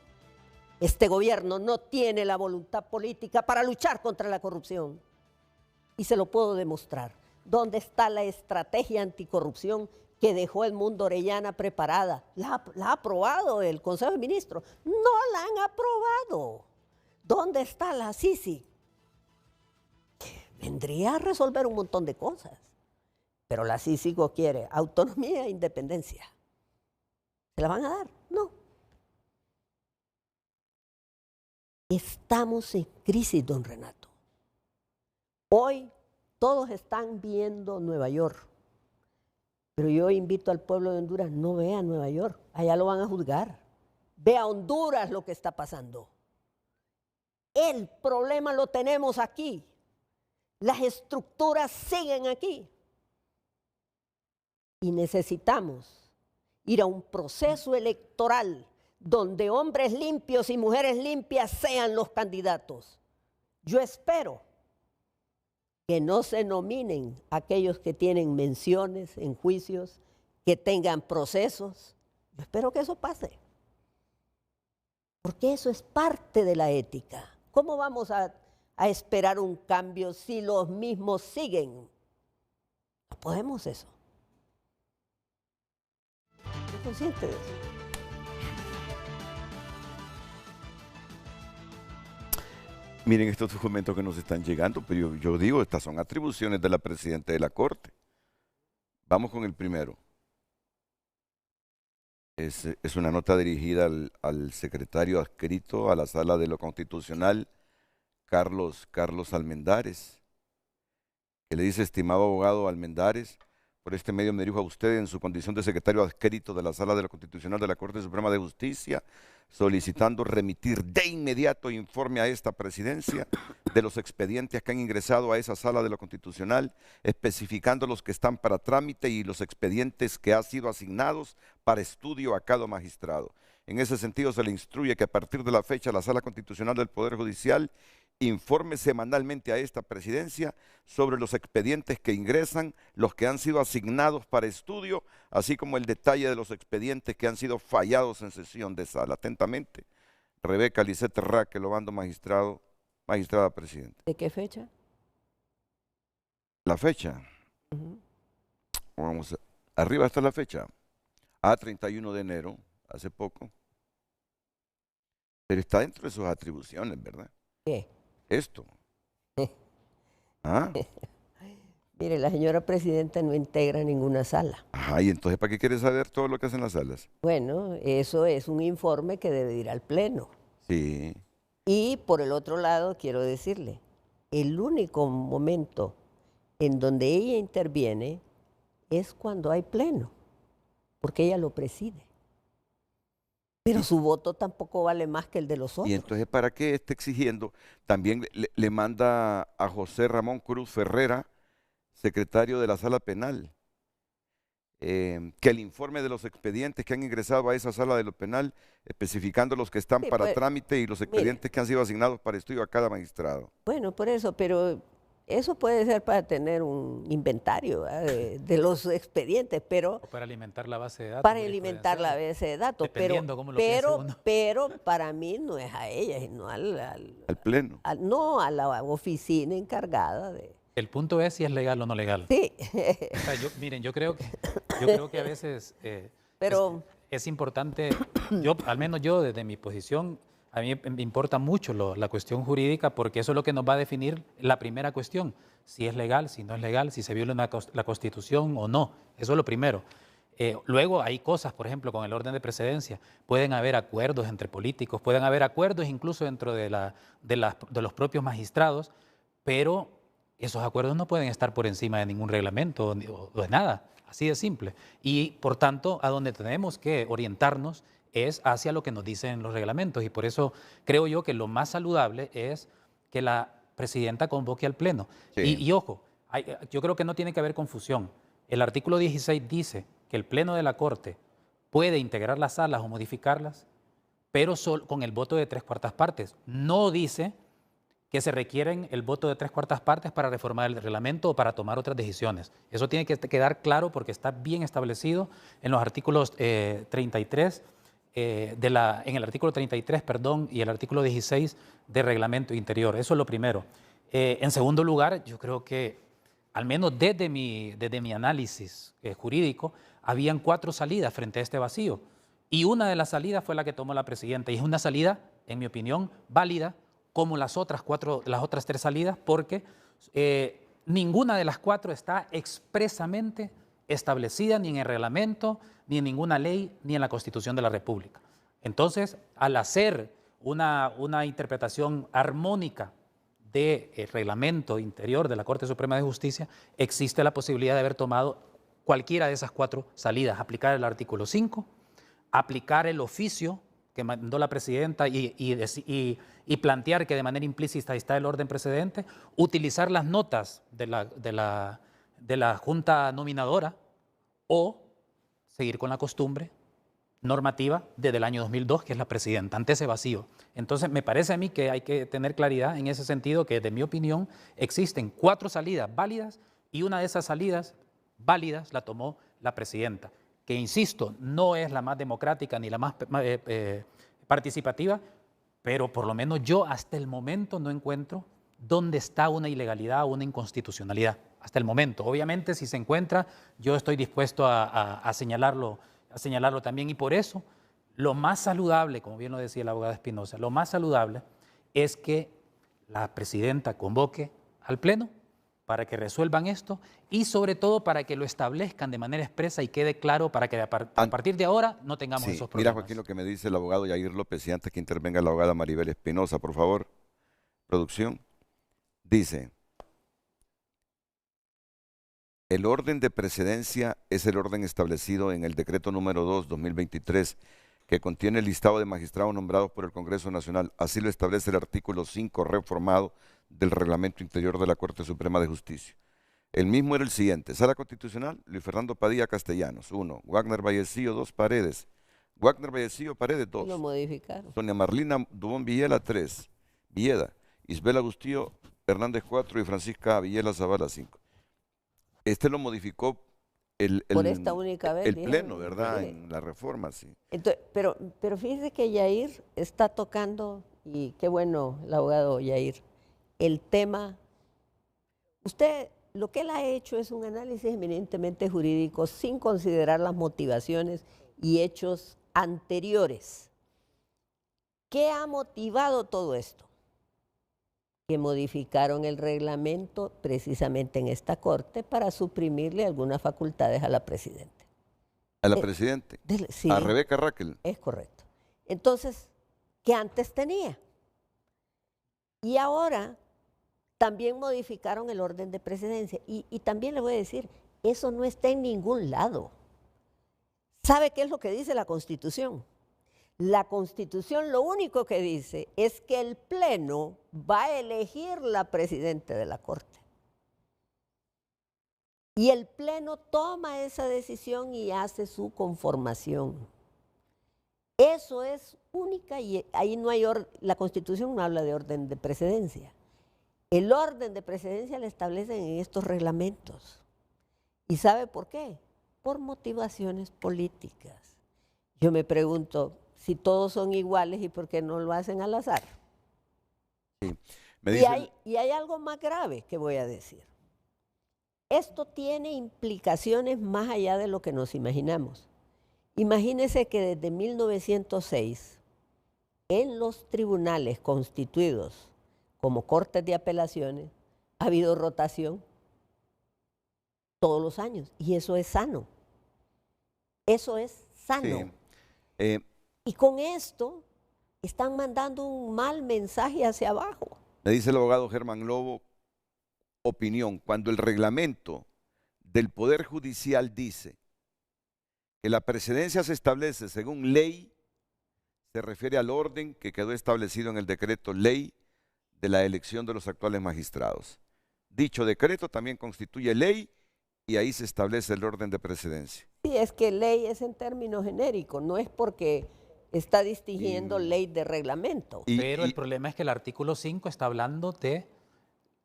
Este gobierno no tiene la voluntad política para luchar contra la corrupción. Y se lo puedo demostrar. ¿Dónde está la estrategia anticorrupción que dejó Edmundo Orellana preparada? La ha aprobado el Consejo de Ministros. No la han aprobado. ¿Dónde está la Sisi? Vendría a resolver un montón de cosas. Pero la Sisi quiere autonomía e independencia. ¿Se la van a dar? No. Estamos en crisis, don Renato. Hoy todos están viendo Nueva York, pero yo invito al pueblo de Honduras, no vea Nueva York, allá lo van a juzgar. Vea Honduras lo que está pasando. El problema lo tenemos aquí. Las estructuras siguen aquí. Y necesitamos ir a un proceso electoral donde hombres limpios y mujeres limpias sean los candidatos. Yo espero que no se nominen aquellos que tienen menciones en juicios, que tengan procesos. Yo espero que eso pase. Porque eso es parte de la ética. ¿Cómo vamos a esperar un cambio si los mismos siguen? No podemos eso. ¿Estoy consciente de eso? Miren estos documentos que nos están llegando, pero yo digo, estas son atribuciones de la Presidenta de la Corte. Vamos con el primero. Es una nota dirigida al secretario adscrito a la Sala de lo Constitucional, Carlos Almendares, que le dice: estimado abogado Almendares, por este medio me dirijo a usted en su condición de secretario adscrito de la Sala de lo Constitucional de la Corte Suprema de Justicia, solicitando remitir de inmediato informe a esta presidencia de los expedientes que han ingresado a esa Sala de lo Constitucional, especificando los que están para trámite y los expedientes que han sido asignados para estudio a cada magistrado. En ese sentido, se le instruye que a partir de la fecha la Sala Constitucional del Poder Judicial informe semanalmente a esta presidencia sobre los expedientes que ingresan, los que han sido asignados para estudio, así como el detalle de los expedientes que han sido fallados en sesión de sala. Atentamente, Rebeca Lisette Raquel Obando, magistrada presidente. ¿De qué fecha? La fecha. Vamos arriba está la fecha. 31 de enero, hace poco. Pero está dentro de sus atribuciones, ¿verdad? ¿Qué? Esto. ¿Ah? Mire, la señora presidenta no integra ninguna sala. Ajá, y entonces, ¿para qué quiere saber todo lo que hacen las salas? Bueno, eso es un informe que debe ir al Pleno. Sí. Y por el otro lado, quiero decirle, el único momento en donde ella interviene es cuando hay pleno, porque ella lo preside. Pero su voto tampoco vale más que el de los otros. Y entonces, ¿para qué está exigiendo? También le manda a José Ramón Cruz Ferrera, secretario de la Sala Penal, que el informe de los expedientes que han ingresado a esa sala de lo penal, especificando los que están Sí, para pues, trámite y los expedientes que han sido asignados para estudio a cada magistrado. Bueno, por eso, pero eso puede ser para tener un inventario, ¿verdad?, de los expedientes, pero O para alimentar la base de datos. para puede alimentar ser, la base de datos. dependiendo cómo lo piense uno. Pero para mí no es a ella, sino Al pleno. no a la oficina encargada de... El punto es si es legal o no legal. Sí, O sea, miren, yo creo que a veces pero... es importante, al menos yo desde mi posición, a mí me importa mucho la cuestión jurídica porque eso es lo que nos va a definir la primera cuestión, si es legal, si no es legal, si se viola la Constitución o no, eso es lo primero. Luego hay cosas, por ejemplo, con el orden de precedencia, pueden haber acuerdos entre políticos, pueden haber acuerdos incluso dentro de los propios magistrados, pero esos acuerdos no pueden estar por encima de ningún reglamento o de nada, así de simple. Y por tanto, a donde tenemos que orientarnos es hacia lo que nos dicen los reglamentos. Y por eso creo yo que lo más saludable es que la presidenta convoque al Pleno. Sí. Y ojo, yo creo que no tiene que haber confusión. El artículo 16 dice que el Pleno de la Corte puede integrar las salas o modificarlas, pero solo con el voto de 3/4 partes. No dice que se requieren el voto de 3/4 partes para reformar el reglamento o para tomar otras decisiones. Eso tiene que quedar claro porque está bien establecido en los artículos 33, en el artículo 33, perdón, y el artículo 16 de reglamento interior. Eso es lo primero. En segundo lugar, yo creo que, al menos desde mi análisis jurídico, habían 4 salidas frente a este vacío. Y una de las salidas fue la que tomó la presidenta. Y es una salida, en mi opinión, válida, como las otras 3 salidas, porque ninguna de las 4 está expresamente establecida ni en el reglamento, ni en ninguna ley, ni en la Constitución de la República. Entonces, al hacer una interpretación armónica del reglamento interior de la Corte Suprema de Justicia, existe la posibilidad de haber tomado cualquiera de esas 4 salidas, aplicar el artículo 5, aplicar el oficio que mandó la presidenta y plantear que de manera implícita está el orden precedente, utilizar las notas de la Junta Nominadora o seguir con la costumbre normativa desde el año 2002, que es la presidenta, ante ese vacío. Entonces, me parece a mí que hay que tener claridad en ese sentido, que de mi opinión existen 4 salidas válidas y una de esas salidas válidas la tomó la presidenta, que insisto, no es la más democrática ni la más participativa, pero por lo menos yo hasta el momento no encuentro dónde está una ilegalidad o una inconstitucionalidad. Hasta el momento. Obviamente, si se encuentra, yo estoy dispuesto a señalarlo también, y por eso lo más saludable, como bien lo decía el abogado Espinosa, lo más saludable es que la presidenta convoque al Pleno para que resuelvan esto y sobre todo para que lo establezcan de manera expresa y quede claro para que a partir de ahora no tengamos esos problemas. Mira, Joaquín, lo que me dice el abogado Yair López, y antes que intervenga la abogada Maribel Espinosa, por favor, producción, dice: el orden de precedencia es el orden establecido en el decreto número 2/2023, que contiene el listado de magistrados nombrados por el Congreso Nacional. Así lo establece el artículo 5 reformado del Reglamento Interior de la Corte Suprema de Justicia. El mismo era el siguiente: Sala Constitucional, Luis Fernando Padilla Castellanos, 1. Wagner Vallecillo, 2. Paredes. Wagner Vallecillo, Paredes, 2. Lo modificaron. Sonia Marlina Dubón Villela, 3. Villeda. Isbel Agustío Hernández, 4. Y Francisca Villela Zavala, 5. Este lo modificó por esta única vez, el dijeron, Pleno, ¿verdad? En la reforma, sí. Entonces, pero fíjese que Yair está tocando, y qué bueno el abogado Yair, el tema. Usted, lo que él ha hecho es un análisis eminentemente jurídico sin considerar las motivaciones y hechos anteriores. ¿Qué ha motivado todo esto? Que modificaron el reglamento precisamente en esta Corte para suprimirle algunas facultades a la Presidenta. ¿A la Presidente? Sí, a Rebeca Raquel. Es correcto. Entonces, ¿qué antes tenía? Y ahora también modificaron el orden de precedencia. Y también le voy a decir, Eso no está en ningún lado. ¿Sabe qué es lo que dice la Constitución? La Constitución lo único que dice es que el Pleno va a elegir la presidenta de la Corte. Y el Pleno toma esa decisión y hace su conformación. Eso es única y ahí no hay la Constitución no habla de orden de precedencia. El orden de precedencia lo establecen en estos reglamentos. ¿Y sabe por qué? Por motivaciones políticas. Yo me pregunto, si todos son iguales, ¿y por qué no lo hacen al azar? Sí. Y hay algo más grave que voy a decir. Esto tiene implicaciones más allá de lo que nos imaginamos. Imagínense que desde 1906, en los tribunales constituidos como cortes de apelaciones, ha habido rotación todos los años. Y eso es sano. Eso es sano. Sí. Y con esto están mandando un mal mensaje hacia abajo. Me dice el abogado Germán Lobo, opinión, cuando el reglamento del Poder Judicial dice que la precedencia se establece según ley, se refiere al orden que quedó establecido en el decreto ley de la elección de los actuales magistrados. Dicho decreto también constituye ley y ahí se establece el orden de precedencia. Sí, es que ley es en términos genéricos, no es porque está distinguiendo ley de reglamento. Pero el problema es que el artículo 5 está hablando de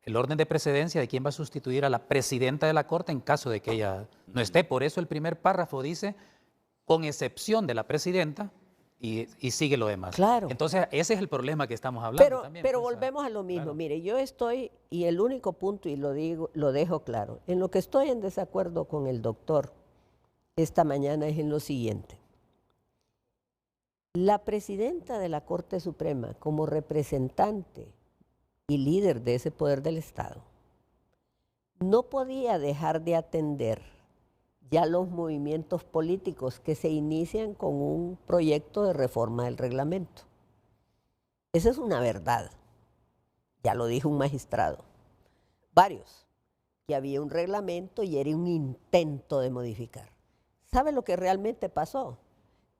el orden de precedencia de quién va a sustituir a la presidenta de la Corte en caso de que ella no esté. Por eso el primer párrafo dice, con excepción de la presidenta, y sigue lo demás. Claro. Entonces, ese es el problema que estamos hablando también. Pero volvemos a lo mismo. Claro. Mire, yo estoy, y el único punto, y lo dejo claro, en lo que estoy en desacuerdo con el doctor esta mañana es en lo siguiente. La presidenta de la Corte Suprema, como representante y líder de ese poder del Estado, no podía dejar de atender ya los movimientos políticos que se inician con un proyecto de reforma del reglamento. Esa es una verdad, ya lo dijo un magistrado, varios, que había un reglamento y era un intento de modificar. ¿Sabe lo que realmente pasó?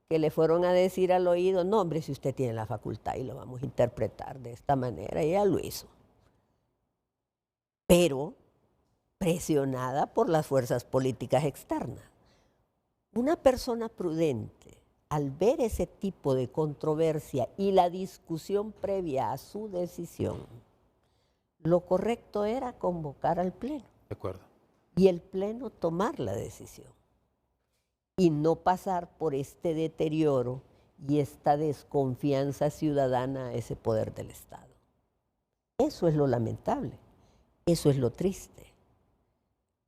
Que le fueron a decir al oído, no hombre, si usted tiene la facultad y lo vamos a interpretar de esta manera, y ella lo hizo. Pero presionada por las fuerzas políticas externas. Una persona prudente, al ver ese tipo de controversia y la discusión previa a su decisión, lo correcto era convocar al Pleno. De acuerdo. Y el Pleno tomar la decisión. Y no pasar por este deterioro y esta desconfianza ciudadana a ese poder del Estado. Eso es lo lamentable, eso es lo triste.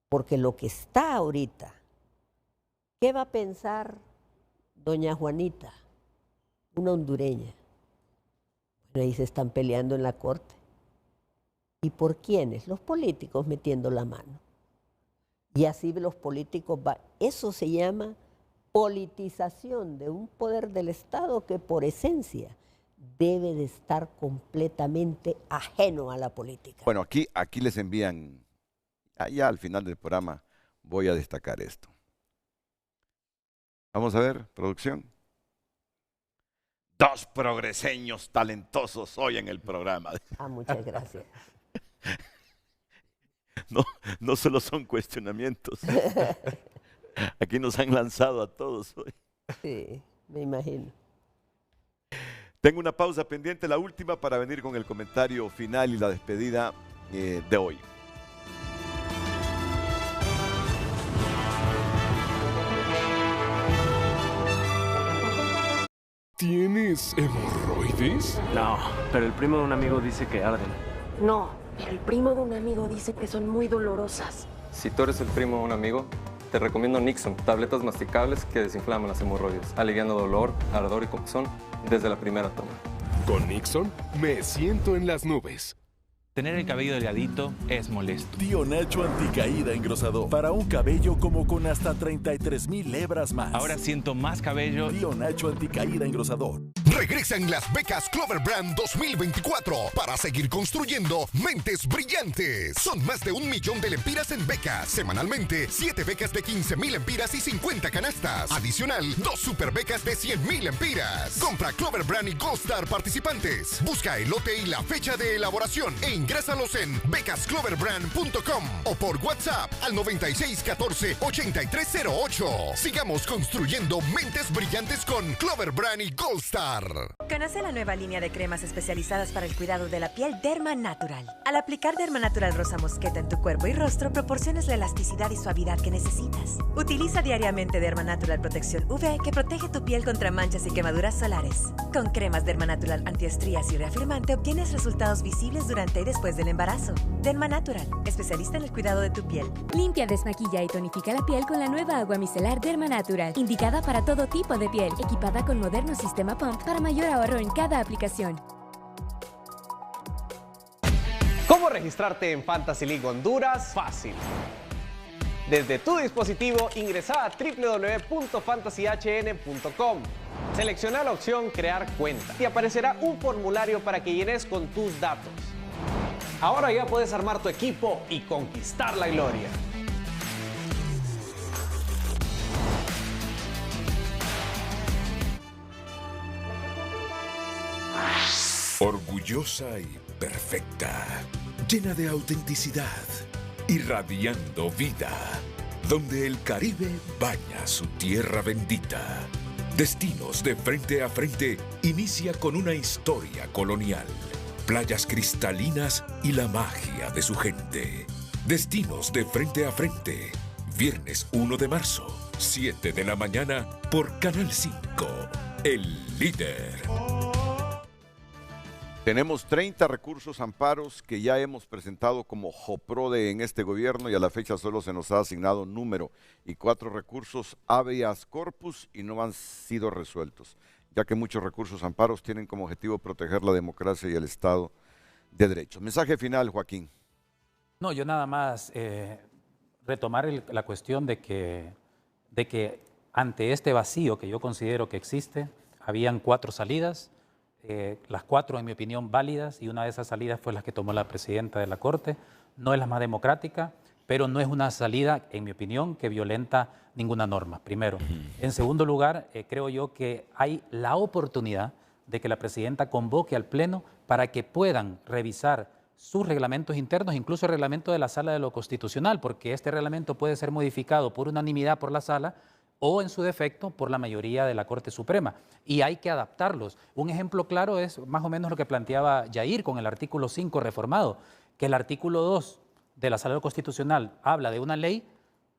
Porque lo que está ahorita, ¿qué va a pensar doña Juanita, una hondureña? Bueno, ahí se están peleando en la Corte. ¿Y por quiénes? Los políticos metiendo la mano. Y así los políticos van. Eso se llama politización de un poder del Estado que por esencia debe de estar completamente ajeno a la política. Bueno, aquí les envían, ya al final del programa voy a destacar esto. Vamos a ver, producción. 2 progreseños talentosos hoy en el programa. Muchas gracias. No solo son cuestionamientos. Aquí nos han lanzado a todos hoy. Sí, me imagino. Tengo una pausa pendiente, la última, para venir con el comentario final y la despedida de hoy. ¿Tienes hemorroides? No, pero el primo de un amigo dice que arden. No, el primo de un amigo dice que son muy dolorosas. Si tú eres el primo de un amigo, te recomiendo Nixon, tabletas masticables que desinflaman las hemorroides, aliviando dolor, ardor y comezón desde la primera toma. Con Nixon me siento en las nubes. Tener el cabello delgadito es molesto. Tío Nacho anticaída engrosador. Para un cabello como con hasta 33,000 hebras más. Ahora siento más cabello. Tío Nacho anticaída engrosador. Regresan las becas Clover Brand 2024 para seguir construyendo mentes brillantes. Son más de 1 millón de lempiras en becas. Semanalmente, 7 becas de 15,000 lempiras y 50 canastas. Adicional, 2 super becas de 100,000 lempiras. Compra Clover Brand y Gold Star participantes. Busca el lote y la fecha de elaboración e ingrésalos en becascloverbrand.com o por WhatsApp al 9614-8308. Sigamos construyendo mentes brillantes con Clover Brand y Gold Star. Conoce la nueva línea de cremas especializadas para el cuidado de la piel Derma Natural. Al aplicar Derma Natural Rosa Mosqueta en tu cuerpo y rostro, proporcionas la elasticidad y suavidad que necesitas. Utiliza diariamente Derma Natural Protección UV que protege tu piel contra manchas y quemaduras solares. Con cremas Derma Natural antiestrías y reafirmante obtienes resultados visibles durante y después del embarazo. Derma Natural, especialista en el cuidado de tu piel. Limpia, desmaquilla y tonifica la piel con la nueva agua micelar Derma Natural, indicada para todo tipo de piel, equipada con moderno sistema pump para mayor ahorro en cada aplicación. ¿Cómo registrarte en Fantasy League Honduras? Fácil. Desde tu dispositivo, ingresa a www.fantasyhn.com. Selecciona la opción Crear cuenta y aparecerá un formulario para que llenes con tus datos. Ahora ya puedes armar tu equipo y conquistar la gloria. Orgullosa y perfecta, llena de autenticidad, irradiando vida, donde el Caribe baña su tierra bendita. Destinos de Frente a Frente inicia con una historia colonial, playas cristalinas y la magia de su gente. Destinos de Frente a Frente, viernes 1 de marzo, 7 de la mañana por Canal 5, el líder. Tenemos 30 recursos amparos que ya hemos presentado como JOPRODE en este gobierno y a la fecha solo se nos ha asignado un número y 4 recursos habeas corpus y no han sido resueltos, ya que muchos recursos amparos tienen como objetivo proteger la democracia y el Estado de Derecho. Mensaje final, Joaquín. No, yo nada más retomar la cuestión de que ante este vacío que yo considero que existe, habían 4 salidas. Las 4, en mi opinión, válidas, y una de esas salidas fue la que tomó la presidenta de la Corte. No es la más democrática, pero no es una salida, en mi opinión, que violenta ninguna norma, primero. En segundo lugar, creo yo que hay la oportunidad de que la presidenta convoque al Pleno para que puedan revisar sus reglamentos internos, incluso el reglamento de la Sala de lo Constitucional, porque este reglamento puede ser modificado por unanimidad por la Sala o en su defecto por la mayoría de la Corte Suprema, y hay que adaptarlos. Un ejemplo claro es más o menos lo que planteaba Yair con el artículo 5 reformado, que el artículo 2 de la Sala Constitucional habla de una ley,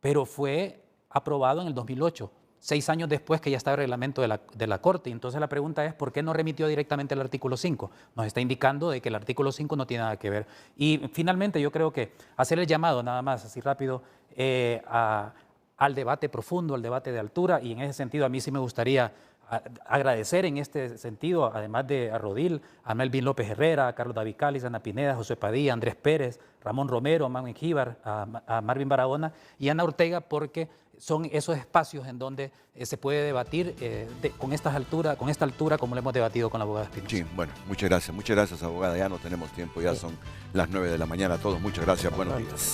pero fue aprobado en el 2008, 6 años después que ya estaba el reglamento de la Corte. Y entonces la pregunta es, ¿por qué no remitió directamente el artículo 5? Nos está indicando de que el artículo 5 no tiene nada que ver. Y finalmente yo creo que hacer el llamado, nada más, así rápido, al debate profundo, al debate de altura, y en ese sentido a mí sí me gustaría agradecer en este sentido, además de a Rodil, a Melvin López Herrera, a Carlos David Cáliz, a Ana Pineda, José Padilla, Andrés Pérez, Ramón Romero, a Manuel Gíbar, a Marvin Barahona y a Ana Ortega, porque son esos espacios en donde se puede debatir con esta altura como lo hemos debatido con la abogada Espinosa. Sí, bueno, muchas gracias, abogada, ya no tenemos tiempo, ya son las 9 de la mañana. A todos, muchas gracias, buenos días.